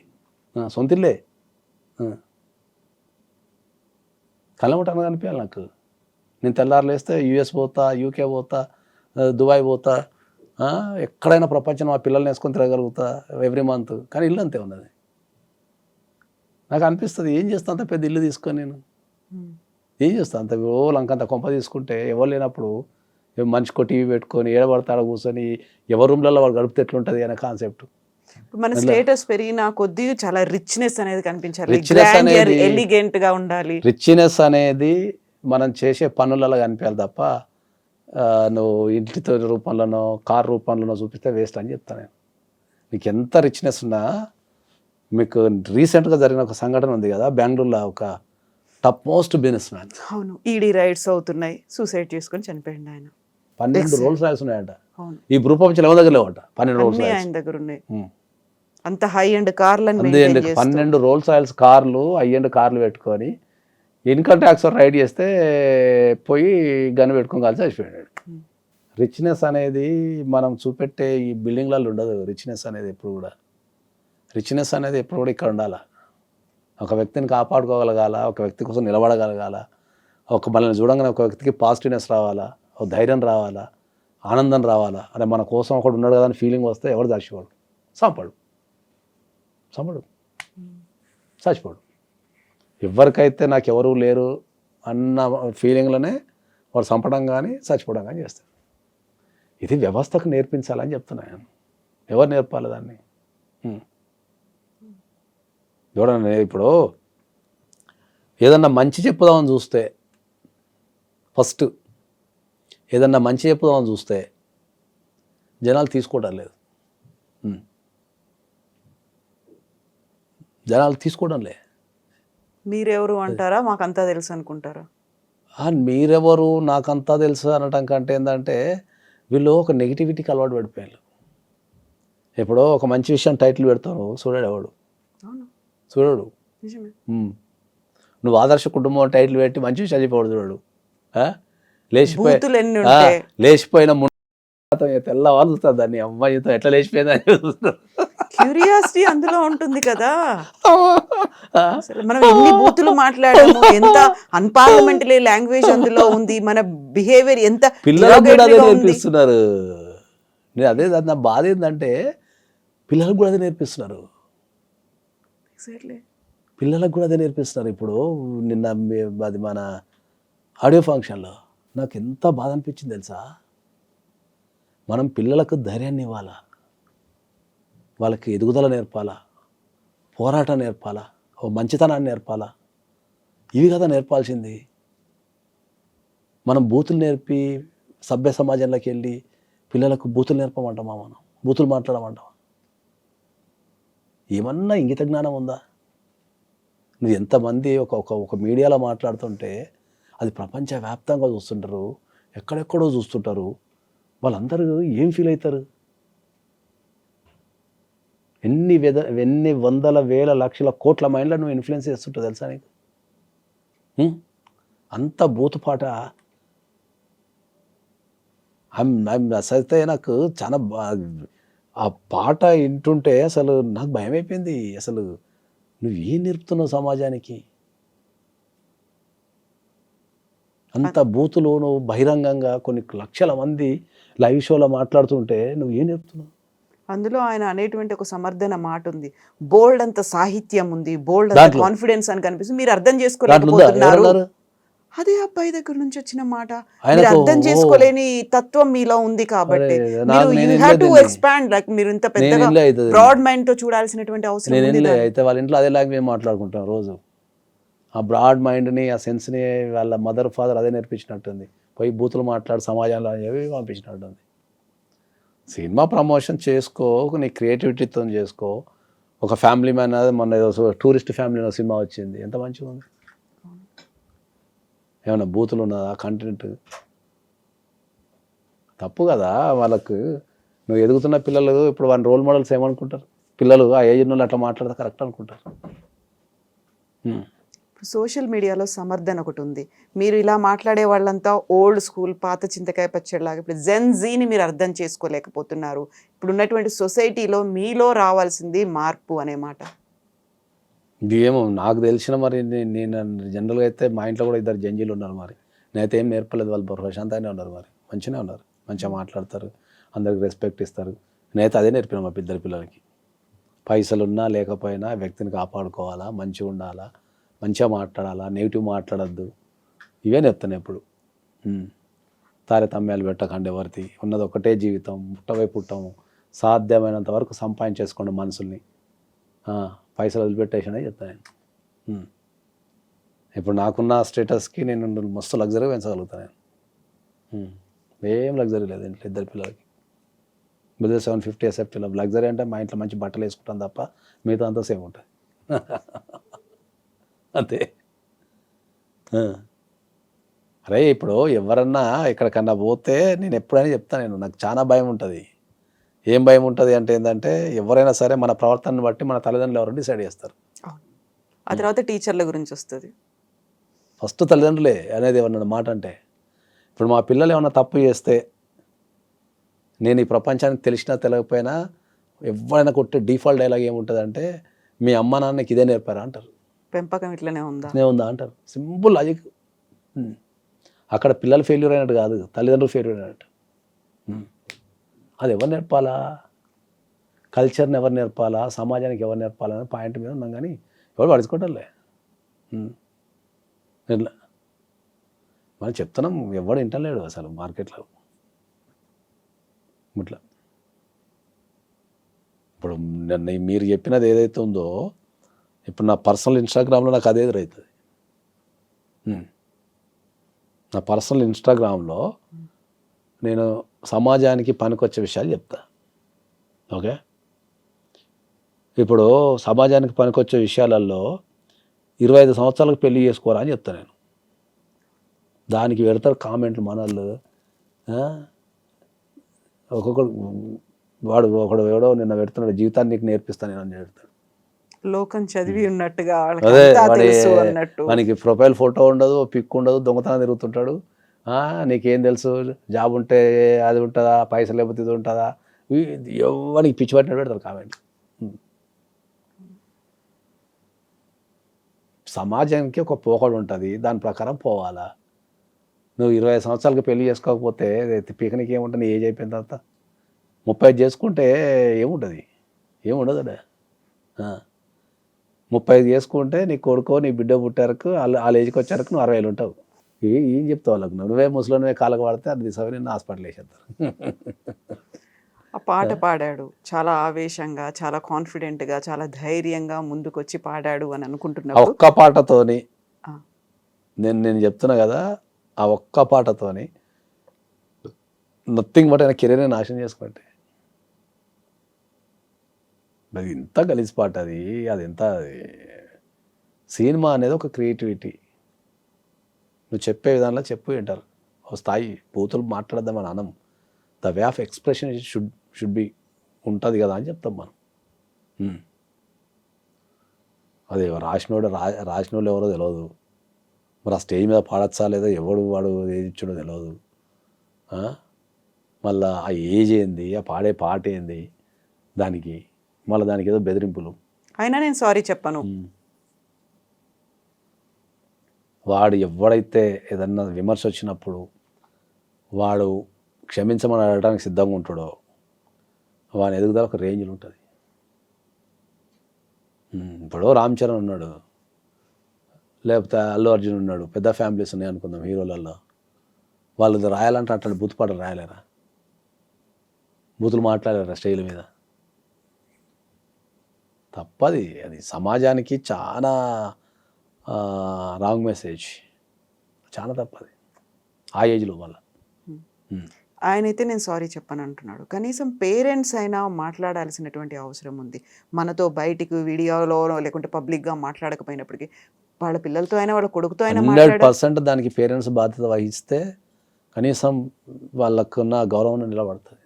Speaker 3: సొంతిల్లే. కళ్ళముట కనిపించాలి నాకు. నేను తెల్లారులు వేస్తే US పోతా, UK పోతా, దుబాయ్ పోతా, ఎక్కడైనా ప్రపంచం మా పిల్లల్ని వేసుకొని తిరగలుగుతా ఎవ్రీ మంత్. కానీ ఇల్లు అంతే ఉన్నది. నాకు అనిపిస్తుంది ఏం చేస్తా అంత పెద్ద ఇల్లు తీసుకొని నేను ఏం చేస్తా అంత లంకంత కొంప తీసుకుంటే ఎవరు లేనప్పుడు మనిషికో టీవీ పెట్టుకొని ఏడబడతాడ కూర్చొని ఎవరి రూమ్లలో వాడు గడిపితే ఎట్లుంటుంది అనే కాన్సెప్ట్.
Speaker 2: మన స్టేటస్ పెరిగిన కొద్ది చాలా రిచ్నెస్ అనేది కనిపించాలి, ఎలిగెంట్ గా ఉండాలి.
Speaker 3: రిచ్నెస్ అనేది మనం చేసే పనులలో కనిపించాలి తప్ప నువ్వు ఇంటితో రూపంలోనో కార్ రూపంలోనో చూపిస్తే వేస్ట్ అని చెప్తాను నేను. నీకు ఎంత రిచ్నెస్ ఉన్నా, మీకు రీసెంట్గా జరిగిన ఒక సంఘటన ఉంది కదా బెంగళూరులో, ఒక టాప్ మోస్ట్ బిజినెస్ మ్యాన్.
Speaker 2: అవును, ఈడీ రైడ్స్ అవుతున్నాయి, సూసైడ్ చేసుకొని చనిపోయింది ఆయన.
Speaker 3: 12 రోల్స్ రాయల్స్ ఉన్నాయంట ఈ ప్రపంచంలో ఎవరి దగ్గర లేవట. 12 రోల్స్ రాయల్స్
Speaker 2: ఆయన దగ్గర ఉన్నాయి. అంత హై అండ్ కార్లు
Speaker 3: 12 రోల్స్ రాయల్స్ కార్లు, హై అండ్ కార్లు పెట్టుకొని ఇన్కమ్ ట్యాక్స్ రైడ్ చేస్తే పోయి గన్ పెట్టుకొని కలిసి చచ్చిపోయాడు. రిచ్నెస్ అనేది మనం చూపెట్టే ఈ బిల్డింగ్లలో ఉండదు. రిచ్నెస్ అనేది ఎప్పుడు కూడా ఇక్కడ ఉండాలి. ఒక వ్యక్తిని కాపాడుకోగలగాల, ఒక వ్యక్తి కోసం నిలబడగలగాల, ఒక మనల్ని చూడంగానే ఒక వ్యక్తికి పాజిటివ్నెస్ రావాలా, ఒక ధైర్యం రావాలా, ఆనందం రావాలా. అరే మన కోసం ఒకడు ఉన్నాడు కదా అని ఫీలింగ్ వస్తే ఎవరు చచ్చిపోడు, చచ్చిపోడు. ఎవరికైతే నాకు ఎవరు లేరు అన్న ఫీలింగ్లోనే వాడు చంపడం కానీ చచ్చిపోవడం కానీ చేస్తాడు. ఇది వ్యవస్థకు నేర్పించాలని చెప్తున్నాను. ఎవరు నేర్పాలి దాన్ని? ఎవడన్నా ఇప్పుడు ఏదన్నా మంచి చెప్పుదామని చూస్తే, ఫస్ట్ ఏదన్నా మంచి చెప్పుదామని చూస్తే జనాలు తీసుకోవడం లేదు. జనాలు తీసుకోవడం లే.
Speaker 2: మీరెవరు అంటారా, మాకంతా తెలుసు అనుకుంటారా?
Speaker 3: మీరెవరు నాకంతా తెలుసు అనటం కంటే ఏంటంటే వీళ్ళు ఒక నెగిటివిటీకి అలవాటు పడిపోయారు. ఇప్పుడు ఒక మంచి విషయం టైటిల్ పెడతాను, చూడాడు ఎవడు?
Speaker 2: అవును,
Speaker 3: చూడడు.
Speaker 2: నిజమే.
Speaker 3: నువ్వు ఆదర్శ కుటుంబం టైటిల్ పెట్టి మంచి విషయాలు చెప్పాడు చూడడు.
Speaker 2: బూతులు ఎన్ని ఉంటాయి?
Speaker 3: లేచిపోయిన తెల్లవారు చూస్తారు దాన్ని, అమ్మాయితో ఎట్లా లేచిపోయిందని చూస్తారు.
Speaker 2: క్యూరియాసిటీ అందులో ఉంటుంది కదా. అసలు మనం ఎన్ని బూతులు మాట్లాడాము, ఎంత అన్పార్లమెంటరీ లాంగ్వేజ్ అందులో ఉంది, మన బిహేవియర్ ఎంత
Speaker 3: పిల్లలకు కూడా అదే నేర్పిస్తున్నారు. నేను అదే నా బాధ ఏంటంటే పిల్లలకు కూడా అదే నేర్పిస్తున్నారు. పిల్లలకు కూడా అదే నేర్పిస్తున్నారు. ఇప్పుడు నిన్న అది మన ఆడియో ఫంక్షన్లో నాకు ఎంత బాధ అనిపించింది తెలుసా? మనం పిల్లలకు ధైర్యాన్ని ఇవ్వాలా, వాళ్ళకి ఎదుగుదల నేర్పాలా, పోరాటం నేర్పాలా, ఓ మంచితనాన్ని నేర్పాలా. ఇవి కదా నేర్పాల్సింది. మనం బూతులు నేర్పి సభ్య సమాజంలోకి వెళ్ళి పిల్లలకు బూతులు నేర్పమంటామా? మనం బూతులు మాట్లాడమంటామా? ఏమన్నా ఇంగిత జ్ఞానం ఉందా? నువ్వు ఎంతమంది ఒక మీడియాలో మాట్లాడుతుంటే అది ప్రపంచవ్యాప్తంగా చూస్తుంటారు, ఎక్కడెక్కడో చూస్తుంటారు. వాళ్ళందరూ ఏం ఫీల్ అవుతారు? ఎన్ని వందల వేల లక్షల కోట్ల మైండ్లో నువ్వు ఇన్ఫ్లుయెన్స్ చేస్తుంటావు తెలుసా నీకు? అంత బూతుపాట. అసలు నాకు చాలా ఆ పాట వింటుంటే అసలు నాకు భయం అయిపోయింది. అసలు నువ్వు ఏం నేర్పుతున్నావు సమాజానికి? అంత బూతులు నువ్వు బహిరంగంగా కొన్ని లక్షల మంది లైవ్ షోలో మాట్లాడుతుంటే నువ్వు ఏం నేర్పుతున్నావు?
Speaker 2: అందులో ఆయన అనేటువంటి ఒక సమర్థన మాట ఉంది, బోల్డ్ అంత సాహిత్యం ఉంది, బోల్డ్ అంత కాన్ఫిడెన్స్ అని కనిపిస్తుంది, మీరు అర్థం చేసుకోలేకపోతున్నారు. అదే అబ్బాయి దగ్గర నుంచి వచ్చిన మాట. మీరు అర్థం చేసుకోలేని తత్వం మీలో ఉంది కాబట్టి మీరు you have to expand. Like మీరు ఇంత పెద్దగా బ్రాడ్ మైండ్ తో చూడాల్సినటువంటి అవసరం ఉంది.
Speaker 3: అయితే వాళ్ళ ఇంట్లో అదే లాంగ్వేజ్ మాట్లాడుకుంటాం రోజు. ఆ బ్రాడ్ మైండ్ని, ఆ సెన్స్ని వాళ్ళ మదర్ ఫాదర్ అదే నేర్పించినట్టుంది. పోయి బూతులు మాట్లాడి సమాజంలో అనేవి పంపించినట్టుంది. సినిమా ప్రమోషన్ చేసుకో, నీ క్రియేటివిటీతో చేసుకో. ఒక ఫ్యామిలీ మ్యాన్ అనేది మొన్న ఏదో టూరిస్ట్ ఫ్యామిలీ సినిమా వచ్చింది, ఎంత మంచిగా ఉంది. ఏమన్నా బూతులు ఉన్నదా? కంటెంట్ తప్పు కదా. వాళ్ళకు నువ్వు ఎదుగుతున్న పిల్లలు ఇప్పుడు వాళ్ళ రోల్ మోడల్స్ ఏమనుకుంటారు? పిల్లలు ఆ ఏజ్ వాళ్ళు అట్లా మాట్లాడితే కరెక్ట్ అనుకుంటారు.
Speaker 2: సోషల్ మీడియాలో సమర్థన ఒకటి ఉంది. మీరు ఇలా మాట్లాడే వాళ్ళంతా ఓల్డ్ స్కూల్, పాత చింతకాయ పచ్చడిలాగా. ఇప్పుడు జెన్జీని మీరు అర్థం చేసుకోలేకపోతున్నారు. ఇప్పుడు ఉన్నటువంటి సొసైటీలో మీలో రావాల్సింది మార్పు అనే మాట.
Speaker 3: ఏమో నాకు తెలిసిన మరి నేను జనరల్గా అయితే మా ఇంట్లో కూడా ఇద్దరు జంజీలు ఉన్నారు. మరి నేనైతే ఏం నేర్పలేదు. వాళ్ళు ప్రశాంతంగానే ఉన్నారు, మరి మంచిగానే ఉన్నారు, మంచిగా మాట్లాడతారు, అందరికి రెస్పెక్ట్ ఇస్తారు. నేనైతే అదే నేర్పిన మా ఇద్దరు పిల్లలకి. పైసలున్నా లేకపోయినా వ్యక్తిని కాపాడుకోవాలా, మంచిగా ఉండాలా, మంచిగా మాట్లాడాలా, నెగిటివ్ మాట్లాడద్దు. ఇవే నేర్పుతాను ఎప్పుడు. తారతమ్యాలు పెట్టకండి ఎవరిది. ఉన్నది ఒకటే జీవితం, పుట్టవై పుట్టము, సాధ్యమైనంత వరకు సంపాదించేసుకోండి మనుషుల్ని. పైసలు వదిలిపెట్టేసానే చెప్తాను నేను. ఇప్పుడు నాకున్న స్టేటస్కి నేను మస్తు లగ్జరీ పెంచగలుగుతాను నేను. ఏం లగ్జరీ లేదు ఇంట్లో ఇద్దరు పిల్లలకి. బిలో 750 ఎసెప్ట్. లగ్జరీ అంటే మా ఇంట్లో మంచి బట్టలు వేసుకుంటాను తప్ప మిగతా అంతా సేమ్ ఉంటుంది అంతే. అరే ఇప్పుడు ఎవరన్నా ఎక్కడికన్నా పోతే నేను ఎప్పుడైనా చెప్తాను, నాకు చాలా భయం ఉంటుంది. ఏం భయం ఉంటుంది అంటే ఏంటంటే ఎవరైనా సరే మన ప్రవర్తనను బట్టి మన తల్లిదండ్రులు ఎవరు డిసైడ్ చేస్తారు.
Speaker 2: ఆ తర్వాత టీచర్ల గురించి వస్తుంది.
Speaker 3: ఫస్ట్ తల్లిదండ్రులే అనేది ఏమన్నా మాట అంటే. ఇప్పుడు మా పిల్లలు ఏమన్నా తప్పు చేస్తే నేను ఈ ప్రపంచానికి తెలిసినా తెలియకపోయినా ఎవరైనా కొట్టే డిఫాల్ట్ డైలాగ్ ఏముంటుంది అంటే, మీ అమ్మ నాన్నకి ఇదే నేర్పారా అంటారు.
Speaker 2: పెంపకం ఇట్లనే ఉందా
Speaker 3: అంటారు. Simple logic. అక్కడ పిల్లలు ఫెయిల్యూర్ అయినట్టు కాదు, తల్లిదండ్రులు ఫెయిల్యూర్ అయినట్టు. అది ఎవరు నేర్పాలా? కల్చర్ని ఎవరు నేర్పాలా, సమాజానికి ఎవరు నేర్పాలా అనే పాయింట్ మీద ఉన్నాం. కానీ ఎవరు పడుచుకోవటంలే. ఇట్లా మనం చెప్తున్నాం, ఎవడు వింటలేడు అసలు మార్కెట్లో. ఇట్లా ఇప్పుడు మీరు చెప్పినది ఏదైతే ఉందో, ఇప్పుడు నా పర్సనల్ ఇన్స్టాగ్రామ్లో నాకు అదే ఎదురవుతుంది. నా పర్సనల్ ఇన్స్టాగ్రామ్లో నేను సమాజానికి పనికొచ్చే విషయాలు చెప్తా. ఓకే, ఇప్పుడు సమాజానికి పనికొచ్చే విషయాలలో 25 సంవత్సరాలకు పెళ్లి చేసుకోరా అని చెప్తాను నేను. దానికి పెడతారు కామెంట్లు మనోళ్ళు. ఒక్కొక్కడు ఒకడు ఎవడో నిన్న పెడుతున్నాడు, జీవితాన్ని నీకు నేర్పిస్తాను నేను అని పెడతాడు.
Speaker 2: లోకం చదివి ఉన్నట్టుగా
Speaker 3: అదే
Speaker 2: తెలుసు అన్నట్టు.
Speaker 3: మనకి ప్రొఫైల్ ఫోటో ఉండదు, పిక్ ఉండదు, దొంగతనం తిరుగుతుంటాడు. నీకేం తెలుసు, జాబ్ ఉంటే అది ఉంటుందా, పైసలు లేకపోతే ఇది ఉంటుందా, ఎవరికి పిచ్చి పట్టినట్టు పెడతారు కామెంట్. సమాజానికి ఒక పోకడు ఉంటుంది, దాని ప్రకారం పోవాలా. నువ్వు 25 సంవత్సరాలకి పెళ్లి చేసుకోకపోతే పీకనికి ఏముంటుంది, ఏజ్ అయిపోయిన తర్వాత 35 చేసుకుంటే ఏముంటుంది, ఏముండదు. 35 చేసుకుంటే నీ కొడుకో నీ బిడ్డ పుట్టారకు వాళ్ళ ఏజ్కి వచ్చారకు నువ్వు 60 ఉంటావు. ఏం చెప్తావు వాళ్ళకు? నువ్వే ముసలినే కాళ్ళకు పడితే అది దిశ నిన్ను హాస్పిటల్ వేసేస్తారు.
Speaker 2: ఆ పాట పాడాడు చాలా ఆవేశంగా, చాలా కాన్ఫిడెంట్గా, చాలా ధైర్యంగా ముందుకొచ్చి పాడాడు అని అనుకుంటున్నాను.
Speaker 3: ఒక్క పాటతోని నేను చెప్తున్నా కదా, ఆ ఒక్క పాటతోని నథింగ్ బట్ ఆయన కెరీర్ని నాశనం చేసుకుంటే. అది ఎంత గలీజ్ పాట అది. ఎంత సినిమా అనేది ఒక క్రియేటివిటీ. నువ్వు చెప్పే విధానంలో చెప్పు వింటారు. ఒక స్థాయి బూతులు మాట్లాడదామని అనం. The way of expression should be ఉంటుంది కదా అని చెప్తాం మనం. అదే రాసినోళ్ళు ఎవరో తెలియదు. మరి ఆ స్టేజ్ మీద పాడచ్చా లేదా, ఎవడు వాడు ఏది ఇచ్చాడో తెలియదు. మళ్ళీ ఆ ఏజ్ ఏంది, ఆ పాడే పాట ఏంది, మళ్ళీ దానికి ఏదో బెదిరింపులు.
Speaker 2: అయినా నేను సారీ చెప్పను.
Speaker 3: వాడు ఎవడైతే ఏదన్నా విమర్శ వచ్చినప్పుడు వాడు క్షమించమని అడగడానికి సిద్ధంగా ఉంటాడో వాని ఎదుగుదల ఒక రేంజ్లో ఉంటుంది. ఇప్పుడు రామ్ చరణ్ ఉన్నాడు, లేకపోతే అల్లు అర్జున్ ఉన్నాడు, పెద్ద ఫ్యామిలీస్ ఉన్నాయి అనుకుందాం హీరోలలో. వాళ్ళు రాయాలంటే అట్లాంటి బూతు పాటలు రాయలేరా? బూతులు మాట్లాడలేరా స్టేజ్ మీద? తప్పది. అది సమాజానికి చాలా రాంగ్ మెసేజ్, చాలా తప్పది ఆ ఏజ్లో వల్ల.
Speaker 2: ఆయనైతే నేను సారీ చెప్పను అంటున్నాడు. కనీసం పేరెంట్స్ అయినా మాట్లాడాల్సినటువంటి అవసరం ఉంది. మనతో బయటికి వీడియోలో లేకుంటే పబ్లిక్గా మాట్లాడకపోయినప్పటికీ వాళ్ళ పిల్లలతో అయినా వాళ్ళ కొడుకుతో అయినా
Speaker 3: 100% దానికి పేరెంట్స్ బాధ్యత వహిస్తే కనీసం వాళ్ళకున్న గౌరవం నిలబడుతుంది.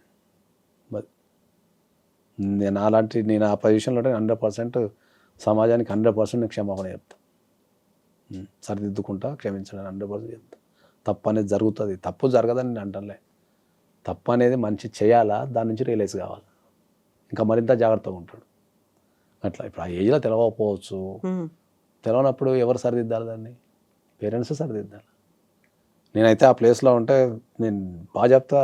Speaker 3: నేను ఆ పొజిషన్లో 100% సమాజానికి 100% క్షమాపణ చెప్తాను. సరిదిద్దుకుంటా, క్షమించడం 100% చెప్తా. తప్పు అనేది జరుగుతుంది, తప్పు జరగదని నేను అంటలే. తప్పు అనేది మంచి చేయాలా, దాని నుంచి రియలైజ్ కావాలి, ఇంకా మరింత జాగ్రత్తగా ఉంటాడు. అట్లా ఇప్పుడు ఆ ఏజ్లో తెలవకపోవచ్చు. తెలవనప్పుడు ఎవరు సరిదిద్దాలి దాన్ని? పేరెంట్స్ సరిదిద్దాలి. నేనైతే ఆ ప్లేస్లో ఉంటే నేను బాగా చెప్తా,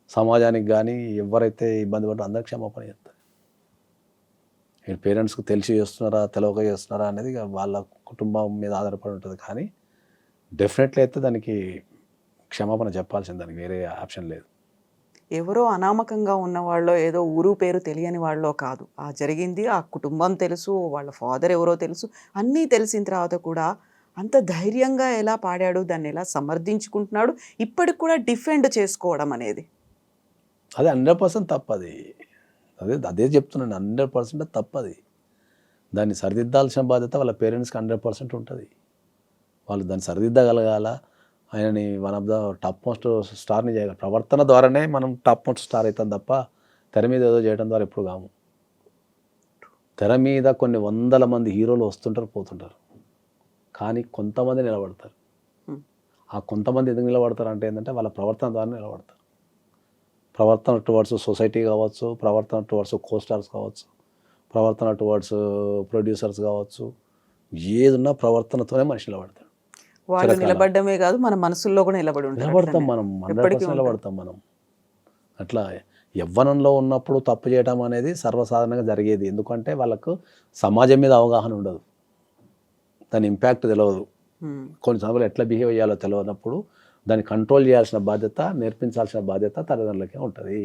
Speaker 3: సమాజానికి కానీ ఎవరైతే ఇబ్బంది పడ్డారో అందరికి క్షమాపణ చెప్తాను. పేరెంట్స్కి తెలిసి చేస్తున్నారా, తెలవక చేస్తున్నారా అనేది వాళ్ళ కుటుంబం మీద ఆధారపడి ఉంటుంది. కానీ డెఫినెట్లీ అయితే దానికి క్షమాపణ చెప్పాల్సింది, దానికి వేరే ఆప్షన్ లేదు.
Speaker 2: ఎవరో అనామకంగా ఉన్న వాళ్ళో, ఏదో ఊరు పేరు తెలియని వాళ్ళో కాదు. ఆ జరిగింది, ఆ కుటుంబం తెలుసు, వాళ్ళ ఫాదర్ ఎవరో తెలుసు, అన్నీ తెలిసిన తర్వాత కూడా అంత ధైర్యంగా ఎలా పాడాడు, దాన్ని ఎలా సమర్థించుకుంటున్నాడు, ఇప్పటికి కూడా డిఫెండ్ చేసుకోవడం అనేది
Speaker 3: అదే 100% తప్పది. అదే చెప్తున్నాను, 100% తప్పది. దాన్ని సరిదిద్దాల్సిన బాధ్యత వాళ్ళ పేరెంట్స్కి 100% ఉంటుంది. వాళ్ళు దాన్ని సరిదిద్దగలగాల. ఆయనని one of the top most స్టార్ని చేయగల ప్రవర్తన ద్వారానే మనం టాప్ మోస్ట్ స్టార్ అవుతాం తప్ప తెర మీద ఏదో చేయడం ద్వారా ఎప్పుడు కాము. తెర మీద కొన్ని వందల మంది హీరోలు వస్తుంటారు, పోతుంటారు, కానీ కొంతమంది నిలబడతారు. ఆ కొంతమంది ఎందుకు నిలబడతారు అంటే ఏంటంటే వాళ్ళ ప్రవర్తన ద్వారా నిలబడతారు. ప్రవర్తన టువర్డ్స్ సొసైటీ కావచ్చు, ప్రవర్తన టువర్డ్స్ కోస్టార్స్ కావచ్చు, ప్రవర్తన టువర్డ్స్ ప్రొడ్యూసర్స్ కావచ్చు, ఏదున్నా ప్రవర్తనతోనే మనిషి నిలబడతాడు.
Speaker 2: వాళ్ళు నిలబడమే కాదు, మన మనసుల్లో కూడా
Speaker 3: నిలబడతాం మనం, 100% నిలబడతాం మనం. అట్లా యవ్వనంలో ఉన్నప్పుడు తప్పు చేయడం అనేది సర్వసాధారణంగా జరిగేది. ఎందుకంటే వాళ్ళకు సమాజం మీద అవగాహన ఉండదు, దాని ఇంపాక్ట్ తెలియదు, కొన్ని సమయంలో ఎట్లా బిహేవ్ చేయాలో తెలియనప్పుడు దాన్ని కంట్రోల్ చేయాల్సిన బాధ్యత, నేర్పించాల్సిన బాధ్యత తల్లిదండ్రులకే ఉంటుంది.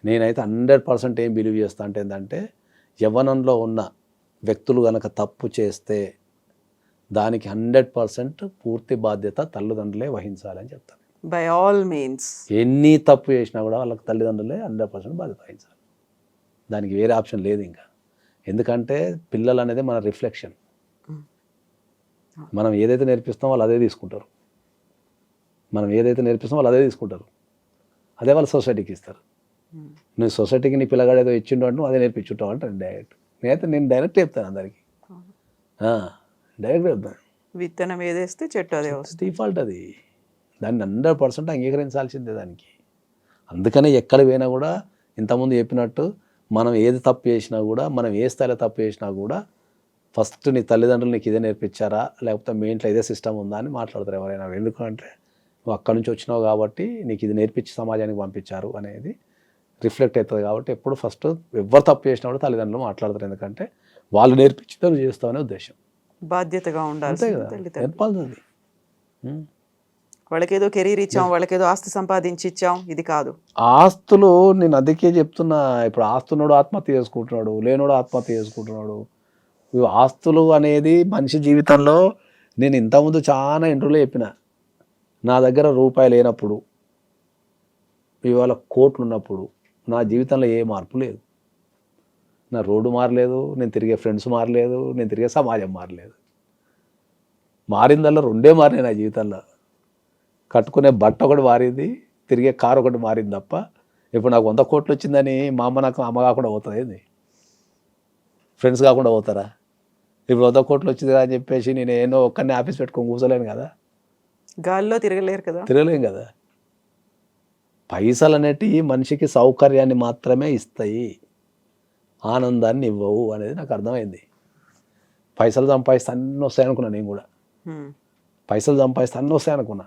Speaker 3: నేనైతే 100% ఏం బిలీవ్ చేస్తా అంటే ఏంటంటే, యవ్వనంలో ఉన్న వ్యక్తులు కనుక తప్పు చేస్తే దానికి 100% పూర్తి బాధ్యత తల్లిదండ్రులే వహించాలని చెప్తాను.
Speaker 2: బై ఆల్ మీన్స్
Speaker 3: ఎన్ని తప్పు చేసినా కూడా వాళ్ళకి తల్లిదండ్రులే 100% బాధ్యత వహించాలి. దానికి వేరే ఆప్షన్ లేదు ఇంకా. ఎందుకంటే పిల్లలు అనేది మన రిఫ్లెక్షన్. మనం ఏదైతే నేర్పిస్తామో వాళ్ళు అదే తీసుకుంటారు. అదే వాళ్ళు సొసైటీకి ఇస్తారు. నువ్వు సొసైటీకి నీ పిల్లగాడు ఏదో ఇచ్చిండు అంటే నువ్వు అదే నేర్పించుంటావు అంటాను డైరెక్ట్. నేను డైరెక్ట్ చెప్తాను అందరికి, డైరెక్ట్ చెప్తాను.
Speaker 2: విత్తనం ఏదేస్తే చెట్టు అదే వస్తుంది.
Speaker 3: డిఫాల్ట్ అది. దాన్ని 100% అంగీకరించాల్సిందే దానికి. అందుకనే ఎక్కడ పోయినా కూడా ఇంతకుముందు చెప్పినట్టు మనం ఏది తప్పు చేసినా కూడా, మనం ఏ స్థాయిలో తప్పు చేసినా కూడా ఫస్ట్ నీ తల్లిదండ్రులు నీకు ఇదే నేర్పించారా, లేకపోతే మీ ఇంట్లో ఇదే సిస్టమ్ ఉందా అని మాట్లాడతారు ఎవరైనా. ఎందుకంటే నువ్వు అక్కడి నుంచి వచ్చినావు కాబట్టి నీకు ఇది నేర్పించి సమాజానికి పంపించారు అనేది రిఫ్లెక్ట్ అవుతుంది. కాబట్టి ఎప్పుడు ఫస్ట్ ఎవరు తప్పు చేసినా కూడా తల్లిదండ్రులు మాట్లాడతారు. ఎందుకంటే వాళ్ళు నేర్పించితే నువ్వు చేస్తావనే ఉద్దేశం.
Speaker 2: బాధ్యతగా ఉండాలి
Speaker 3: కదా, నేర్పాల్సింది.
Speaker 2: వాళ్ళకేదో కెరీర్ ఇచ్చాం, వాళ్ళకేదో ఆస్తి సంపాదించి ఇచ్చాం, ఇది కాదు.
Speaker 3: ఆస్తులు నేను అందుకే చెప్తున్నా. ఇప్పుడు ఆస్తున్నోడు ఆత్మహత్య చేసుకుంటున్నాడు, లేనోడు ఆత్మహత్య చేసుకుంటున్నాడు. ఆస్తులు అనేది మనిషి జీవితంలో, నేను ఇంతకుముందు చాలా ఇంటర్వ్యూలో చెప్పిన, నా దగ్గర రూపాయి లేనప్పుడు, ఇవాళ కోట్లు ఉన్నప్పుడు నా జీవితంలో ఏ మార్పు లేదు. నా రోడ్డు మారలేదు, నేను తిరిగే ఫ్రెండ్స్ మారలేదు, నేను తిరిగే సమాజం మారలేదు. మారిందల్లా రెండే మారినాయి నా జీవితంలో. కట్టుకునే బట్ట ఒకటి మారింది, తిరిగే కారు ఒకటి మారింది తప్ప. ఇప్పుడు నాకు 100 కోట్లు వచ్చిందని మా అమ్మ నాకు అమ్మ కాకుండా పోతుంది ఏంది? ఫ్రెండ్స్ కాకుండా పోతారా? ఇప్పుడు 100 కోట్లు వచ్చింది అని చెప్పేసి నేను ఏదో ఒక్కరిని ఆఫీస్ పెట్టుకొని కూర్చోలేను కదా,
Speaker 2: గాల్లో తిరగలేరు కదా,
Speaker 3: తిరగలేం కదా. పైసలు అనేటివి మనిషికి సౌకర్యాన్ని మాత్రమే ఇస్తాయి, ఆనందాన్ని ఇవ్వవు అనేది నాకు అర్థమైంది. పైసలు సంపాదిస్తే అన్నీ వస్తాయి అనుకున్నా నేను కూడా. పైసలు సంపాదిస్తే అన్నీ వస్తాయి అనుకున్నా.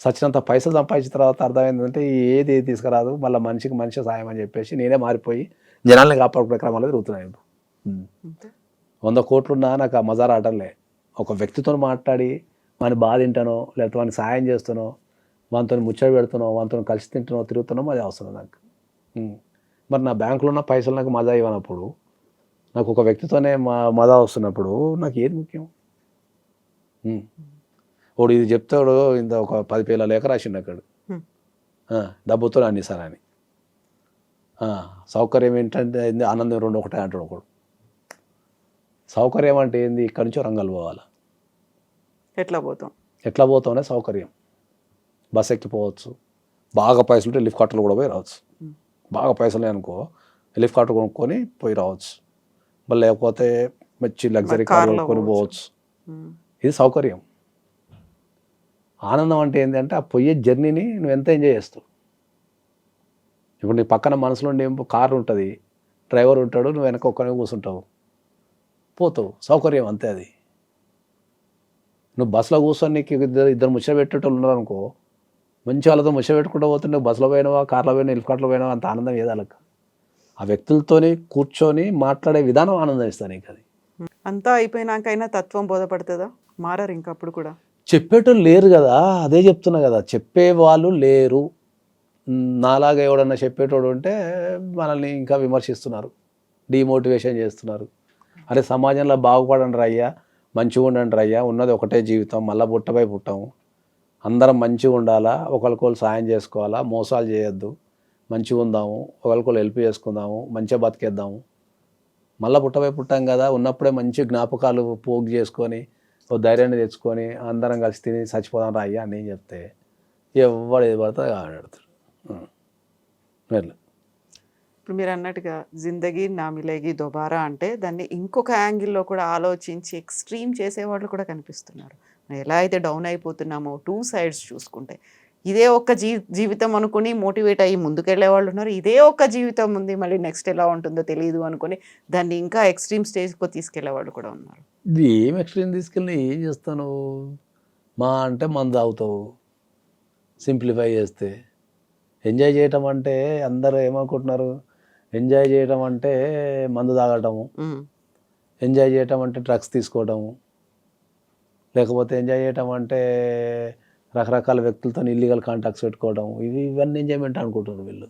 Speaker 3: సచ్చినంత పైసలు సంపాదించిన తర్వాత అర్థమైందంటే ఏది తీసుకురాదు, మళ్ళీ మనిషికి మనిషి సాయం అని చెప్పేసి నేనే మారిపోయి జనాల్ని కాపాడుకునే క్రమంలో తిరుగుతున్నాయి. 100 కోట్లున్నా నాకు ఆ మజారా ఆటలే. ఒక వ్యక్తితో మాట్లాడి వాని బాధ తింటానో, లేకపోతే వానికి సాయం చేస్తానో, వానితో ముచ్చట పెడుతున్నావు, వానితో కలిసి తింటున్నావు, తిరుగుతున్నావు, మజా వస్తుంది నాకు. మరి నా బ్యాంకులో ఉన్న పైసలు నాకు మజా ఇవ్వనప్పుడు, నాకు ఒక వ్యక్తితోనే మజా వస్తున్నప్పుడు నాకు ఏది ముఖ్యం? వాడు ఇది చెప్తాడు, ఇంత ఒక 10 పేల లేఖ రాసిండు అక్కడ, డబ్బుతో అన్ని సార్ అని. సౌకర్యం ఏంటంటే ఆనందం రెండు ఒకటే అంటాడు ఒకడు. సౌకర్యం అంటే ఏంది? ఇక్కడి నుంచి రంగాలు పోవాలి. ఎట్లా పోతాం అనేది సౌకర్యం. బస్ ఎక్కిపోవచ్చు, బాగా పైసలు ఉంటే లిఫ్ట్ కార్టర్లు కూడా పోయి రావచ్చు. బాగా పైసలు అనుకో లిఫ్ట్ కార్టర్ కొనుక్కొని పోయి రావచ్చు. మళ్ళీ లేకపోతే మంచి లగ్జరీ కార్ కొనుక్కొని పోవచ్చు. ఇది సౌకర్యం. ఆనందం అంటే ఏంటంటే ఆ పోయే జర్నీని నువ్వు ఎంత ఎంజాయ్ చేస్తావు. ఇప్పుడు నీ పక్కన మనసులో కారు ఉంటుంది, డ్రైవర్ ఉంటాడు, నువ్వు వెనక ఒక్కనే కూర్చుంటావు, పోతావు. సౌకర్యం అంతే అది. నువ్వు బస్సులో కూర్చొని నీకు ఇద్దరు ముచ్చట పెట్టేటోళ్ళు ఉన్నారు అనుకో, మంచి వాళ్ళతో ముచ్చట పెట్టుకుంటూ పోతే నువ్వు బస్సులో పోయినావా, కార్లో పోయినా, లిఫ్ట్ కార్ట్లో పోయినావా, అంత ఆనందం ఏదాలకు. ఆ వ్యక్తులతోని కూర్చొని మాట్లాడే విధానం ఆనందం ఇస్తాను నీకు. అది
Speaker 2: అంతా అయిపోయినాకైనా తత్వం బోధపడుతుందా? మారారు ఇంకా అప్పుడు కూడా?
Speaker 3: చెప్పేటోళ్ళు లేరు కదా, అదే చెప్తున్నా కదా, చెప్పేవాళ్ళు లేరు. నాలాగా ఎవడన్నా చెప్పేటోడు ఉంటే మనల్ని ఇంకా విమర్శిస్తున్నారు, డిమోటివేషన్ చేస్తున్నారు. అరే సమాజంలో బాగుపడండి రయ్యా, మంచిగా ఉండండి రయ్యా, ఉన్నది ఒకటే జీవితం, మళ్ళీ పుట్టపై పుట్టాము, అందరం మంచిగా ఉండాలా, ఒకరికొకరు సాయం చేసుకోవాలా, మోసాలు చేయొద్దు, మంచిగా ఉందాము, ఒకరికొకరు హెల్ప్ చేసుకుందాము, మంచిగా బతికేద్దాము, మళ్ళీ పుట్టపై పుట్టాం కదా, ఉన్నప్పుడే మంచి జ్ఞాపకాలు పోగు చేసుకొని ఓ ధైర్యాన్ని తెచ్చుకొని అందరం కలిసి తిని చచ్చిపోదాం రాయ్యా అని నేను చెప్తే ఎవడు ఏది పడుతుంది ఆడాడుతాడు.
Speaker 2: ఇప్పుడు మీరు అన్నట్టుగా జిందగీ నా మిలేగి దొబారా అంటే దాన్ని ఇంకొక యాంగిల్లో కూడా ఆలోచించి ఎక్స్ట్రీమ్ చేసేవాళ్ళు కూడా కనిపిస్తున్నారు. ఎలా అయితే డౌన్ అయిపోతున్నామో 2 sides చూసుకుంటే, ఇదే ఒక్క జీవితం అనుకుని మోటివేట్ అయ్యి ముందుకెళ్లే వాళ్ళు ఉన్నారు, ఇదే ఒక్క జీవితం ఉంది మళ్ళీ నెక్స్ట్ ఎలా ఉంటుందో తెలియదు అనుకుని దాన్ని ఇంకా ఎక్స్ట్రీమ్ స్టేజ్కి తీసుకెళ్లే వాళ్ళు కూడా ఉన్నారు.
Speaker 3: ఇది ఏం ఎక్స్ట్రీమ్ తీసుకెళ్ళి ఏం చేస్తాను? మా అంటే మందు తాగుతావు, సింప్లిఫై చేస్తే. ఎంజాయ్ చేయటం అంటే అందరూ ఏమనుకుంటున్నారు, ఎంజాయ్ చేయటం అంటే మందు తాగటము, ఎంజాయ్ చేయటం అంటే డ్రగ్స్ తీసుకోవటము, లేకపోతే ఎంజాయ్ చేయటం అంటే రకరకాల వ్యక్తులతో ఇల్లీగల్ కాంటాక్ట్స్ పెట్టుకోవడం, ఇవన్నీ ఎంజాయ్మెంట్ అనుకుంటున్నారు వీళ్ళు.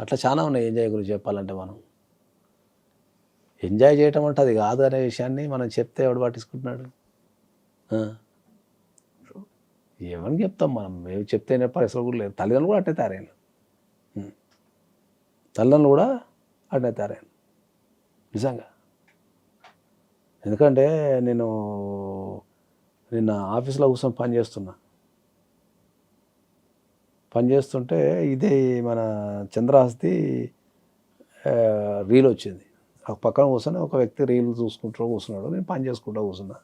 Speaker 3: అట్లా చాలా ఉన్నాయి ఎంజాయ్ గురించి చెప్పాలంటే. మనం ఎంజాయ్ చేయటం అంటే అది కాదు అనే విషయాన్ని మనం చెప్తే ఎవడు పట్టించుకుంటున్నాడు? ఏమని చెప్తాం మనం? ఏమి చెప్తే పరిస్థితులు కూడా లేదు. తల్లిదండ్రులు కూడా అట్నే తయారైన, తల్లిదండ్రులు కూడా అట్నే తయారైన నిజంగా. ఎందుకంటే నేను నిన్న ఆఫీస్లో కూర్చొని పనిచేస్తుంటే ఇదే మన చంద్రహాస్ది రీల్ వచ్చింది. ఆ పక్కన కూర్చొని ఒక వ్యక్తి రీల్ చూసుకుంటూ కూర్చున్నాడు, నేను పని చేసుకుంటూ కూర్చున్నా.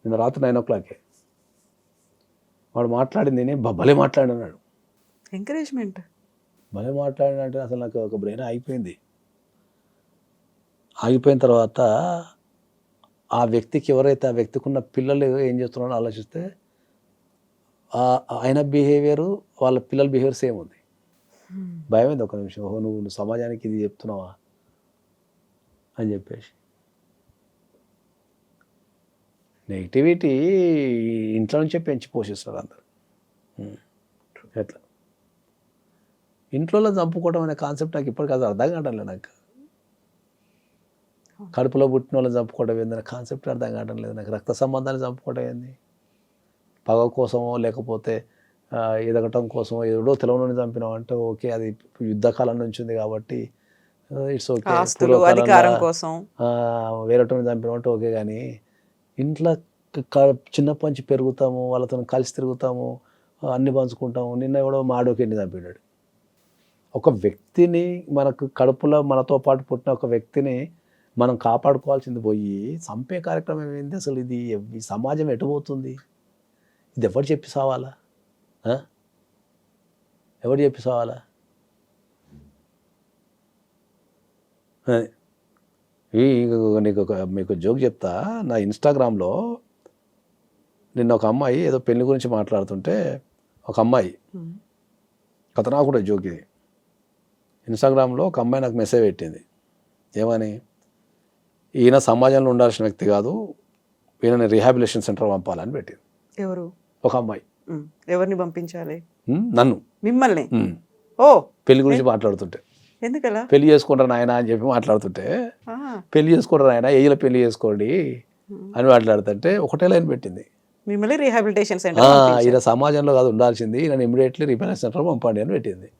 Speaker 3: నిన్న రాత్రి 9 o'clock వాడు మాట్లాడింది నేను భలే మాట్లాడినాడు.
Speaker 2: ఎంకరేజ్మెంట్
Speaker 3: భలే మాట్లాడినంటే అసలు నాకు ఒక బ్రెయిన్ ఆగిపోయిన తర్వాత ఆ వ్యక్తికి ఎవరైతే ఆ వ్యక్తికి ఉన్న పిల్లలు ఏం చేస్తున్నారో ఆలోచిస్తే ఆయన బిహేవియరు వాళ్ళ పిల్లల బిహేవియర్ సేమ్ ఉంది. భయమైంది ఒక నిమిషం, ఓహో నువ్వు సమాజానికి ఇది చెప్తున్నావా అని చెప్పేసి. నెగిటివిటీ ఇంట్లో నుంచే పెంచి పోషిస్తారు అందరు. ఎట్లా ఇంట్లో చంపుకోవడం అనే కాన్సెప్ట్ నాకు ఇప్పటికీ అది అర్థం కావట్లేదు. నాకు కడుపులో పుట్టిన వాళ్ళని చంపుకోవడం ఏందనే కాన్సెప్ట్ అర్థం కావడం లేదు నాకు. రక్త సంబంధాన్ని చంపుకోవడం ఏంది? పగ కోసమో లేకపోతే ఎదగటం కోసమో ఏదో తెలవని చంపినాం అంటే ఓకే, అది యుద్ధకాలం నుంచి ఉంది కాబట్టి ఇట్స్ ఓకే.
Speaker 2: అధికారం కోసం
Speaker 3: వేరేటోని చంపినాం అంటే ఓకే. కానీ ఇంట్లో చిన్నప్పటి నుంచి పెరుగుతాము, వాళ్ళతో కలిసి తిరుగుతాము, అన్ని పంచుకుంటాము. నిన్న ఎవడో మాడోకెన్ని చంపినాడు. ఒక వ్యక్తిని, మనకు కడుపులో మనతో పాటు పుట్టిన ఒక వ్యక్తిని మనం కాపాడుకోవాల్సింది పోయి చంపే కార్యక్రమం ఏంది అసలు? ఇది ఈ సమాజం ఎటుపోతుంది? ఇది ఎవరు చెప్పి సావాలా? ఎవరు చెప్పి సావాలా? మీకు జోక్ చెప్తా. నా ఇన్స్టాగ్రామ్లో నిన్న ఒక అమ్మాయి ఏదో పెళ్లి గురించి మాట్లాడుతుంటే ఒక అమ్మాయి కథ, నాకు కూడా జోక్ ఇది. ఇన్స్టాగ్రామ్లో ఒక అమ్మాయి నాకు మెసేజ్ పెట్టింది. ఏమని? ఈయన సమాజంలో ఉండాల్సిన వ్యక్తి కాదు, ఈయనని రీహాబిలిటేషన్ సెంటర్ పంపాలని పెట్టింది.
Speaker 2: ఎవరు?
Speaker 3: ఒక అమ్మాయి.
Speaker 2: ఎవరిని పంపించాలి?
Speaker 3: నన్ను.
Speaker 2: మిమ్మల్ని? ఓ,
Speaker 3: పెళ్లి గురించి మాట్లాడుతుంటే.
Speaker 2: ఎందుకలా?
Speaker 3: పెళ్లి చేసుకుంటారు నాయన అని చెప్పి మాట్లాడుతుంటే, పెళ్లి చేసుకుంటారు నాయన, ఏజ్లో పెళ్లి చేసుకోండి అని మాట్లాడుతుంటే ఒకటే లైన్ పెట్టింది,
Speaker 2: మిమ్మల్ని రీహాబిలిటేషన్ సెంటర్.
Speaker 3: ఈయన సమాజంలో కాదు ఉండాల్సింది, ఈయన ఇమీడియట్లీ రీహాబిలిటేషన్ సెంటర్ పంపండి అని పెట్టింది.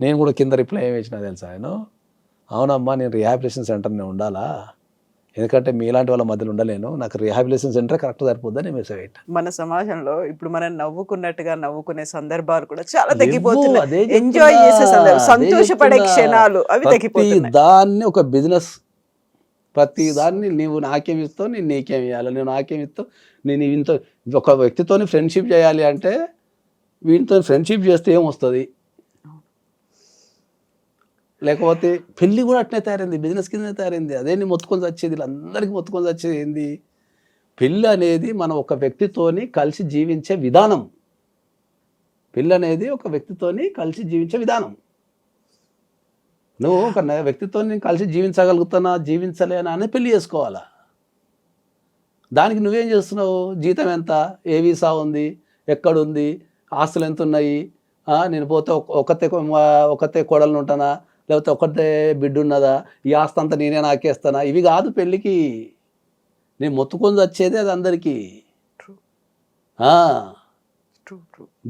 Speaker 3: నేను కూడా కింద రిప్లై ఏమి ఇచ్చినా తెలుసా? నేను అవునమ్మా, నేను రీహాబిలిటేషన్ సెంటర్నే ఉండాలా, ఎందుకంటే మీలాంటి వాళ్ళ మధ్యలో ఉండలేను, నాకు రీహాబిలిటేషన్ సెంటర్ కరెక్ట్ సరిపోద్దని మెసేజ్ పెట్టా.
Speaker 2: మన సమాజంలో ఇప్పుడు మనం నవ్వుకున్నట్టుగా నవ్వుకునే సందర్భాలు కూడా చాలా తగ్గిపోతున్నాయి. ఎంజాయ్ చేసే సంతోషపడే క్షణాలు అవి తగ్గిపోతున్నాయి.
Speaker 3: దాన్ని ఒక బిజినెస్, ప్రతి దాన్ని నువ్వు నాకేమి ఇస్తావు, నేను నీకేమి ఇవ్వాలి, నువ్వు నాకేమి ఇస్తావు, నేను ఇంత ఒక వ్యక్తితో ఫ్రెండ్షిప్ చేయాలి అంటే వీటితో ఫ్రెండ్షిప్ చేస్తే ఏమొస్తుంది? లేకపోతే పెళ్ళి కూడా అట్నే తయారైంది, బిజినెస్ కింద తయారైంది. అదే నీ మొత్తుకొని వచ్చేది, వీళ్ళందరికీ మొత్తుకొని వచ్చేది ఏంది? పెళ్ళి అనేది మనం ఒక వ్యక్తితోని కలిసి జీవించే విధానం. పెళ్ళి అనేది ఒక వ్యక్తితోని కలిసి జీవించే విధానం. నువ్వు ఒక వ్యక్తితో కలిసి జీవించగలుగుతున్నా జీవించలేనా అని పెళ్లి చేసుకోవాలా. దానికి నువ్వేం చేస్తున్నావు? జీతం ఎంత, ఏ వీసా ఉంది, ఎక్కడుంది, ఆస్తులు ఎంత ఉన్నాయి, నేను పోతే ఒకతే కోడలు ఉంటానా, లేకపోతే ఒకటే బిడ్డ ఉన్నదా, ఈ ఆస్తి అంతా నేనే నాకేస్తానా? ఇవి కాదు పెళ్ళికి. నేను మొత్తుకొని వచ్చేది అది అందరికీ.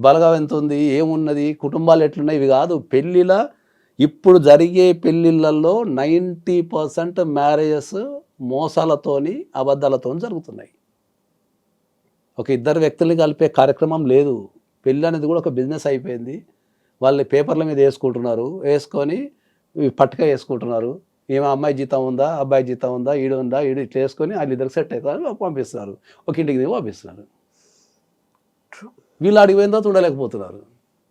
Speaker 3: బలగా ఎంత ఉంది, ఏమున్నది, కుటుంబాలు ఎట్లున్నాయి, ఇవి కాదు. పెళ్ళిలా ఇప్పుడు జరిగే పెళ్ళిళ్ళల్లో 90% మ్యారేజెస్ మోసాలతోని, అబద్ధాలతో జరుగుతున్నాయి. ఒక ఇద్దరు వ్యక్తుల్ని కలిపే కార్యక్రమం లేదు. పెళ్ళి అనేది కూడా ఒక బిజినెస్ అయిపోయింది. వాళ్ళు పేపర్ల మీద వేసుకుంటున్నారు, వేసుకొని పట్టుక వేసుకుంటున్నారు. ఏమో అమ్మాయి జీతం ఉందా, అబ్బాయి జీతం ఉందా, ఈడు ఉందా, ఈడు ఇట్లా వేసుకొని వాళ్ళు ఇద్దరికి సెట్ అవుతారు, పంపిస్తున్నారు, ఒక ఇంటికి దిగి పంపిస్తున్నారు. వీళ్ళు అడిగిపోయిందో చూడలేకపోతున్నారు.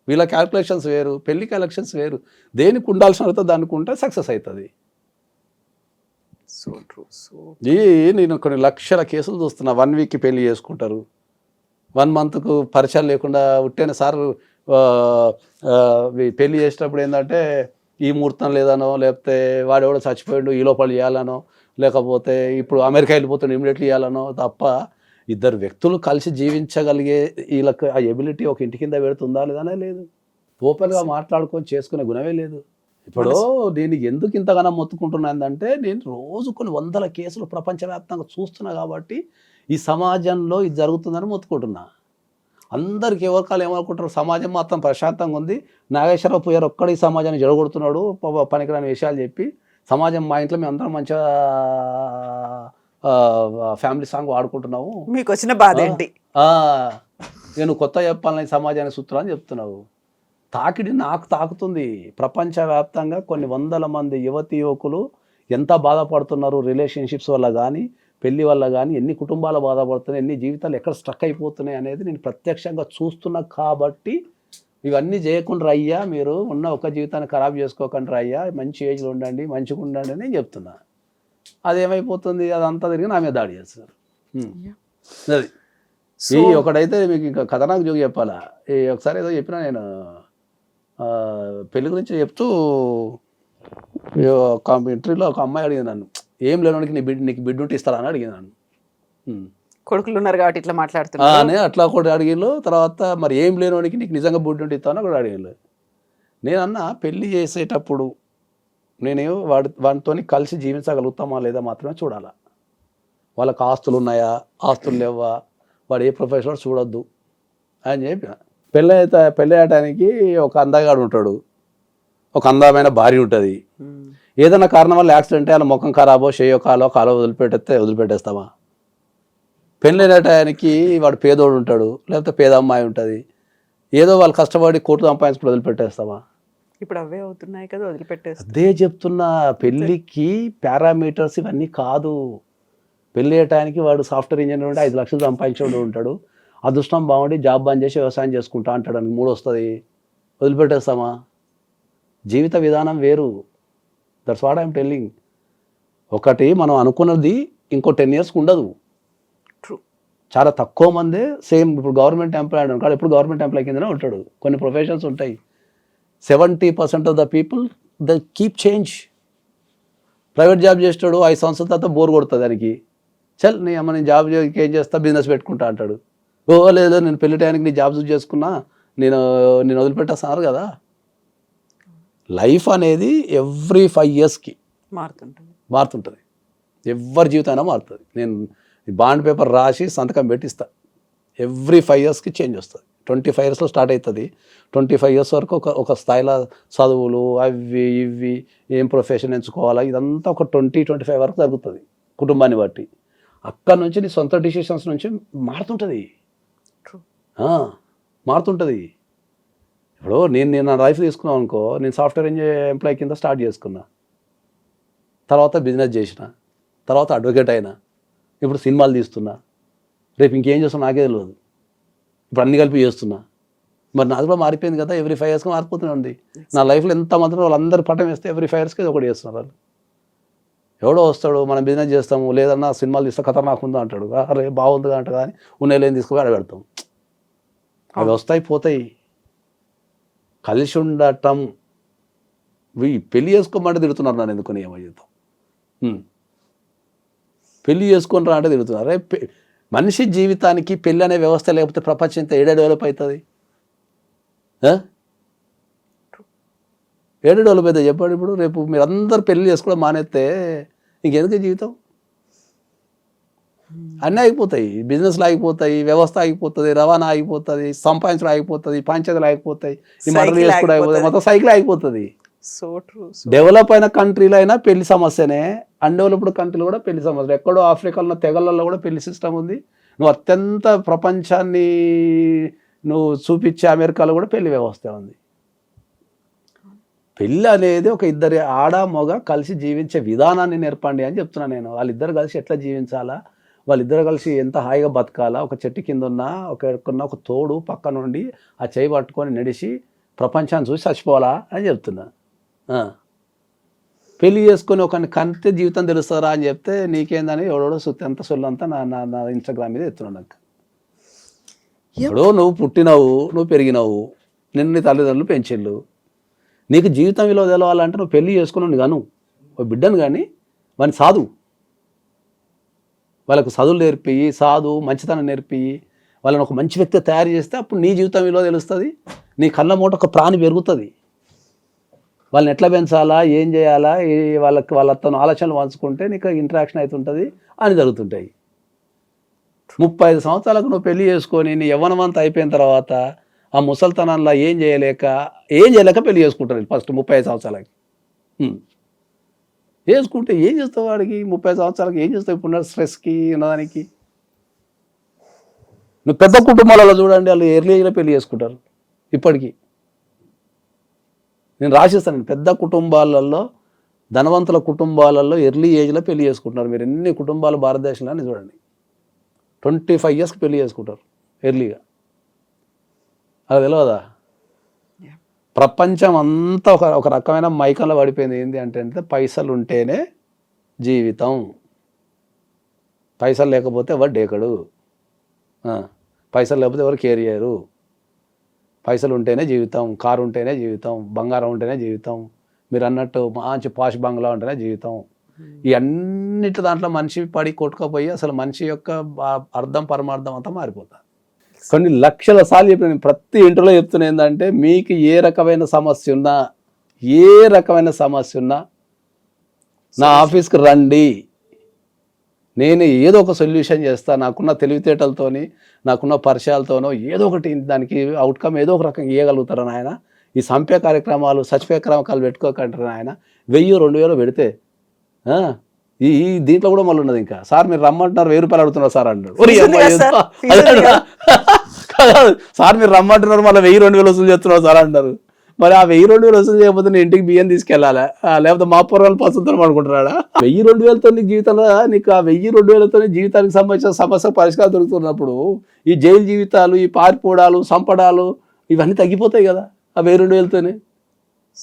Speaker 3: వీళ్ళ క్యాల్కులేషన్స్ వేరు, పెళ్లి క్యాల్కులేషన్స్ వేరు. దేనికి ఉండాల్సిన దానికి ఉంటే సక్సెస్ అవుతుంది. నేను కొన్ని లక్షల కేసులు చూస్తున్నా. 1 వీక్కి పెళ్లి చేసుకుంటారు, 1 మంత్కు పరిచయం లేకుండా ఉట్టేన సార్ పెళ్లి చేసేటప్పుడు ఏంటంటే ఈ ముహూర్తం లేదనో, లేకపోతే వాడెవడో చచ్చిపోయాడు ఈ లోపల చేయాలనో, లేకపోతే ఇప్పుడు అమెరికా వెళ్ళిపోతే ఇమీడియట్లీ ఇవ్వాలనో తప్ప ఇద్దరు వ్యక్తులు కలిసి జీవించగలిగే వీళ్ళకి ఆ ఎబిలిటీ ఒక ఇంటి కింద పెడుతుందా లేదనే లేదు. ఓపెన్గా మాట్లాడుకొని చేసుకునే గుణమే లేదు. ఇప్పుడు నేను ఎందుకు ఇంతగానో మొత్తుకుంటున్నానంటే నేను రోజు కొన్ని వందల కేసులు ప్రపంచవ్యాప్తంగా చూస్తున్నా కాబట్టి ఈ సమాజంలో ఇది జరుగుతుందని మొత్తుకుంటున్నా. అందరికి ఎవరికాలు ఏమనుకుంటారు, సమాజం మాత్రం ప్రశాంతంగా ఉంది, నాగేశ్వరరావు పోయారు ఒక్కడు ఈ సమాజాన్ని జడగొడుతున్నాడు పనికిరాని విషయాలు చెప్పి సమాజం మా ఇంట్లో మేము అందరం మంచిగా ఫ్యామిలీ సాంగ్ వాడుకుంటున్నాము,
Speaker 2: మీకు వచ్చిన బాధ ఏంటి?
Speaker 3: నేను కొత్త చెప్పాలని సమాజానికి సూత్రాలు అని చెప్తున్నావు. తాకిడి నాకు తాకుతుంది. ప్రపంచవ్యాప్తంగా కొన్ని వందల మంది యువతి యువకులు ఎంత బాధపడుతున్నారు రిలేషన్షిప్స్ వల్ల కానీ పెళ్లి వల్ల కానీ, ఎన్ని కుటుంబాలు బాధపడుతున్నాయి, ఎన్ని జీవితాలు ఎక్కడ స్ట్రక్ అయిపోతున్నాయి అనేది నేను ప్రత్యక్షంగా చూస్తున్నా. కాబట్టి ఇవన్నీ చేయకుండా అయ్యా, మీరు ఉన్న ఒక జీవితాన్ని ఖరాబ్ చేసుకోకుండా అయ్యా, మంచి ఏజ్లో ఉండండి, మంచిగా ఉండండి అని నేను చెప్తున్నా. అదేమైపోతుంది, అదంతా తిరిగి నా మీద దాడి చేస్తున్నారు. అది ఈ ఒకటైతే మీకు ఇంకా కథ నాకు జోగి చెప్పాలా. ఒకసారి ఏదో చెప్పినా నేను పెళ్లి గురించి చెప్తూ ఒక ఇంటర్వ్యూలో ఒక అమ్మాయి అడిగింది నన్ను, ఏం లేనోడికి నీకు బిడ్డ ఉంటే ఇస్తారా అని అడిగింది నన్ను.
Speaker 2: కొడుకులు ఉన్నారు కాబట్టి ఇట్లా మాట్లాడుతున్నా
Speaker 3: అట్లా కూడా అడిగిళ్ళు. తర్వాత మరి ఏం లేనోడికి నీకు నిజంగా బిడ్డ ఉంటే ఇస్తాను కూడా అడిగిళ్ళు. నేనన్నా పెళ్లి చేసేటప్పుడు నేను వాడితో కలిసి జీవించగలుగుతామా లేదా మాత్రమే చూడాలా. వాళ్ళకి ఆస్తులు ఉన్నాయా, ఆస్తులు లేవా, వాడు ఏ ప్రొఫెషనల్ చూడొద్దు అని చెప్పిన. పెళ్ళి అయ్యటానికి ఒక అందగాడు ఉంటాడు, ఒక అందమైన భార్య ఉంటుంది. ఏదైనా కారణం వల్ల యాక్సిడెంట్ వాళ్ళ ముఖం ఖరాబో చేయో కాలో వదిలిపెట్టేస్తామా? పెళ్ళి అయ్యటానికి వాడు పేదోడు ఉంటాడు, లేకపోతే పేద అమ్మాయి ఉంటుంది, ఏదో వాళ్ళు కష్టపడి కోర్టు సంపాదించుకుని వదిలిపెట్టేస్తామా?
Speaker 2: ఇప్పుడు అవే అవుతున్నాయి కదా, వదిలిపెట్టేస్తా.
Speaker 3: అదే చెప్తున్నా, పెళ్ళికి పారామీటర్స్ ఇవన్నీ కాదు. పెళ్ళి అయ్యటానికి వాడు సాఫ్ట్వేర్ ఇంజనీర్ ఉంటే 5 లక్షలు సంపాదించేవాడు ఉంటాడు, అదృష్టం బాగుండి జాబ్ బంద్ చేసి వ్యవసాయం చేసుకుంటా అంటాడు, అని 3 వస్తుంది, వదిలిపెట్టేస్తామా? జీవిత విధానం వేరు. That's what I'm telling. ఒకటి మనం అనుకున్నది ఇంకో 10 ఇయర్స్కి ఉండదు. చాలా తక్కువ మందే సేమ్ ఇప్పుడు గవర్నమెంట్ ఎంప్లాయ్ ఉంటాడు, ఇప్పుడు గవర్నమెంట్ ఎంప్లాయ్ కిందనే ఉంటాడు. కొన్ని ప్రొఫెషన్స్ ఉంటాయి. 70% of the people the keep change. Private job చేస్తాడు, 5 సంవత్సరాల తర్వాత బోర్ కొడుతుంది దానికి, చల్ నేను జాబ్ ఏం చేస్తా, బిజినెస్ పెట్టుకుంటా అంటాడు. లేదు నేను పెళ్లి టైంకి నీ జాబ్ చూస్ చేసుకున్నా, నేను వదిలిపెట్టేస్తున్నారు కదా. లైఫ్ అనేది ఎవ్రీ 5 ఇయర్స్కి మారుతుంటుంది. ఎవరి జీవితం అయినా మారుతుంది. నేను బాండ్ పేపర్ రాసి సంతకం పెట్టిస్తా, ఎవ్రీ 5 ఇయర్స్కి చేంజ్ వస్తుంది. 25 ఇయర్స్లో స్టార్ట్ అవుతుంది. 25 ఇయర్స్ వరకు ఒక స్థాయిలో చదువులు అవి ఇవి ఏం ప్రొఫెషన్ ఎంచుకోవాలా ఇదంతా ఒక 20-25 వరకు జరుగుతుంది కుటుంబాన్ని బట్టి. అక్కడ నుంచి నీ సొంత డిసిషన్స్ నుంచి మారుతుంటుంది. ఇప్పుడు నేను నా లైఫ్ తీసుకున్నాను అనుకో, నేను సాఫ్ట్వేర్ ఎంప్లాయ్ కింద స్టార్ట్ చేసుకున్నా, తర్వాత బిజినెస్ చేసిన, తర్వాత అడ్వకేట్ అయినా, ఇప్పుడు సినిమాలు తీస్తున్నా, రేపు ఇంకేం చేస్తున్నా నాకే తెలియదు, ఇప్పుడు అన్ని కలిపి చేస్తున్నా. మరి నాది కూడా మారిపోయింది కదా, ఎవ్రీ 5 ఇయర్స్కి మారిపోతూనే ఉంది. నా లైఫ్లో ఎంతమంది వాళ్ళందరూ పట్టం వేస్తే ఎవ్రీ 5 ఇయర్స్కి ఒకటి చేస్తున్నారు వాళ్ళు. ఎవడో వస్తాడు, మనం బిజినెస్ చేస్తాము, లేదన్నా సినిమాలు తీస్తే ఖతర్నాక్ ఉందా అంటాడు, అరే బాగుంది అంట, కానీ ఉన్నేలేం తీసుకుని ఆడ పెడతాం. అవి వస్తాయి పోతాయి. కలిసి ఉండటం, పెళ్లి చేసుకోమంటే తిడుతున్నారు నన్ను, ఎందుకని ఏమో చేద్దాం, పెళ్లి చేసుకొని రా అంటే తిడుతున్నారు. అరే మనిషి జీవితానికి పెళ్ళి అనే వ్యవస్థ లేకపోతే ప్రపంచం ఇంత డెవలప్ అవుతుంది, డెవలప్ అవుతుంది చెప్పండి. ఇప్పుడు రేపు మీరు అందరు పెళ్లి చేసుకోవడం మానేస్తే ఇంకెందుకు జీవితం? అన్నీ ఆగిపోతాయి, బిజినెస్లు ఆగిపోతాయి, వ్యవస్థ ఆగిపోతుంది, రవాణా ఆగిపోతుంది, సంపాదించడం ఆగిపోతుంది, పంచాయతీలు ఆగిపోతాయి, ఈ మటలు చేసుకోవడం ఆగిపోతుంది, మొత్తం సైకిల్ ఆగిపోతుంది. డెవలప్ అయిన కంట్రీలో అయినా పెళ్లి సమస్యనే, అన్డెవలప్డ్ కంట్రీలో కూడా పెళ్లి సమస్య. ఎక్కడో ఆఫ్రికాలో తెగలలో కూడా పెళ్లి సిస్టమ్ ఉంది. నువ్వు అత్యంత ప్రపంచాన్ని నువ్వు చూపించే అమెరికాలో కూడా పెళ్లి వ్యవస్థ ఉంది. పెళ్ళి అనేది ఒక ఇద్దరి ఆడ మగ కలిసి జీవించే విధానాన్ని నేర్పండి అని చెప్తున్నాను నేను. వాళ్ళిద్దరు కలిసి ఎట్లా జీవించాలా, వాళ్ళిద్దరు కలిసి ఎంత హాయిగా బతకాలా, ఒక చెట్టు కింద ఉన్న ఒక తోడు పక్క నుండి ఆ చేయి పట్టుకొని నడిచి ప్రపంచాన్ని చూసి చచ్చిపోవాలా అని చెప్తున్నా. పెళ్లి చేసుకొని ఒకరిని కంటే జీవితం తెలుస్తారా అని చెప్తే నీకేందని ఎవడో ఎంత సొల్లంతా నా ఇన్స్టాగ్రామ్ మీద ఎత్తున్నాను. నాకు ఇప్పుడు నువ్వు పుట్టినావు, నువ్వు పెరిగినావు, నిన్ను నీ తల్లిదండ్రులు పెంచిళ్ళు, నీకు జీవితం విలువ తెలవాలంటే నువ్వు పెళ్లి చేసుకున్నావు కాను, ఓ బిడ్డను కానీ వాని సాధు, వాళ్ళకు చదువులు నేర్పి మంచితనం నేర్పి వాళ్ళని ఒక మంచి వ్యక్తి తయారు చేస్తే అప్పుడు నీ జీవితం విలువ తెలుస్తుంది, నీ కళ్ళ మూట ఒక ప్రాణి పెరుగుతుంది. వాళ్ళని ఎట్లా పెంచాలా, ఏం చేయాలా, వాళ్ళతో ఆలోచనలు పంచుకుంటే నీకు ఇంటరాక్షన్ అవుతుంటుంది అని జరుగుతుంటాయి. 35 సంవత్సరాలకు నువ్వు పెళ్లి చేసుకొని నీ యవ్వనమంతా అయిపోయిన తర్వాత ఆ ముసల్తనంలో ఏం చేయలేక పెళ్లి చేసుకుంటారు ఫస్ట్ 35 సంవత్సరాలకి. చేసుకుంటే ఏం చేస్తావు వాడికి 30 సంవత్సరాలకి ఏం చేస్తావు ఇప్పుడు స్ట్రెస్కి ఉన్నదానికి. నువ్వు పెద్ద కుటుంబాలలో చూడండి, వాళ్ళు ఎర్లీ ఏజ్లో పెళ్లి చేసుకుంటారు. ఇప్పటికీ నేను రాసిస్తాను, పెద్ద కుటుంబాలలో ధనవంతుల కుటుంబాలలో ఎర్లీ ఏజ్లో పెళ్లి చేసుకుంటున్నారు. మీరు ఎన్ని కుటుంబాలు భారతదేశంలో చూడండి 25 ఇయర్స్కి పెళ్లి చేసుకుంటారు ఎర్లీగా. అది తెలియదా? ప్రపంచం అంతా ఒక రకమైన మైకంలో పడిపోయింది. ఏంటి అంటే పైసలు ఉంటేనే జీవితం, పైసలు లేకపోతే ఎవరు డేకడు, పైసలు లేకపోతే ఎవరు కేర్ చేయరు. పైసలు ఉంటేనే జీవితం, కారు ఉంటేనే జీవితం, బంగారం ఉంటేనే జీవితం, మీరు అన్నట్టు మంచి పాష్ బంగ్లా ఉంటేనే జీవితం. ఈ అన్నిటి దాంట్లో మనిషి పడి కొట్టుకపోయి అసలు మనిషి యొక్క అర్థం పరమార్థం అంతా మారిపోతుంది. కొన్ని లక్షల సార్లు చెప్పిన ప్రతి ఇంటర్లో చెప్తున్నా ఏంటంటే, మీకు ఏ రకమైన సమస్య ఉన్నా నా ఆఫీస్కి రండి, నేను ఏదో ఒక సొల్యూషన్ చేస్తాను. నాకున్న తెలివితేటలతోని, నాకున్న పరిచయాలతోనో ఏదో ఒకటి దానికి అవుట్కమ్ ఏదో ఒక రకంగా ఇవ్వగలుగుతారని ఆయన. ఈ సంపే కార్యక్రమాలు సచిపే కార్యక్రమాలు పెట్టుకోకంటారు ఆయన. 1000-2000 పెడితే ఈ దీంట్లో కూడా మళ్ళీ ఉన్నది. ఇంకా సార్ మీరు రమ్మంటున్నారు 1000 రూపాయలు అడుగుతున్నారు సార్ అంటాడు. సార్ మీరు రమ్మంటున్నారు మళ్ళీ 1000-2000 వసూలు చేస్తున్నారు సార్ అంటారు. మరి ఆ 1000-2000 వసూలు చేయకపోతే నేను ఇంటికి బియ్యం తీసుకెళ్ళాలా, లేకపోతే మా పూర్వాలు పసుతాం అనుకుంటున్నాడా? 1000-2000తో నీకు జీవితంలో నీకు ఆ 1000-2000తో జీవితానికి సంబంధించిన సమస్య పరిష్కారం దొరుకుతున్నప్పుడు ఈ జైలు జీవితాలు, ఈ పారిపోవడాలు, సంపడాలు ఇవన్నీ తగ్గిపోతాయి కదా ఆ 1000-2000తోనే.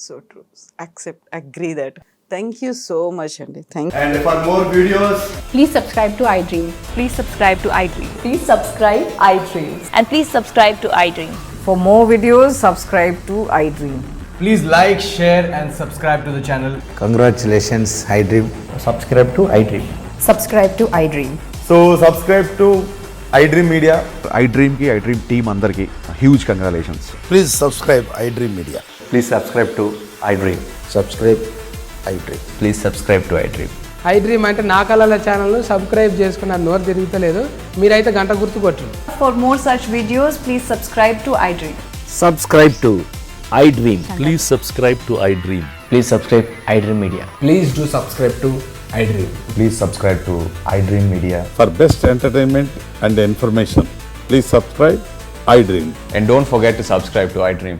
Speaker 2: So true, accept, agree that. Thank you so much అండి.
Speaker 4: And for more videos,
Speaker 5: Please subscribe to iDream.
Speaker 6: Please subscribe to iDream.
Speaker 5: Please subscribe iDream.
Speaker 6: And please subscribe to iDream.
Speaker 7: For more videos, subscribe to iDream.
Speaker 4: please like, share and subscribe to the channel.
Speaker 8: Congratulations, iDream. Subscribe to iDream.
Speaker 5: Subscribe to iDream.
Speaker 4: So subscribe to iDream Media.
Speaker 9: iDream team andarki huge congratulations.
Speaker 8: Please subscribe iDream Media.
Speaker 9: Please subscribe to iDream.
Speaker 8: Subscribe iDream.
Speaker 9: Please subscribe to iDream.
Speaker 10: iDream అంటే నా కళల ఛానల్ను subscribe చేసుకున్న నోరు తిరుగుతలేదు, మీరైతే గంట గుర్తు కొట్టండి.
Speaker 6: For more such videos, please subscribe to iDream.
Speaker 8: Subscribe to iDream.
Speaker 9: Please subscribe to iDream.
Speaker 8: Please subscribe iDream Media.
Speaker 4: Please do subscribe to iDream.
Speaker 9: Please subscribe to iDream Media.
Speaker 11: For best entertainment and information, please subscribe iDream.
Speaker 9: And don't forget to subscribe to iDream.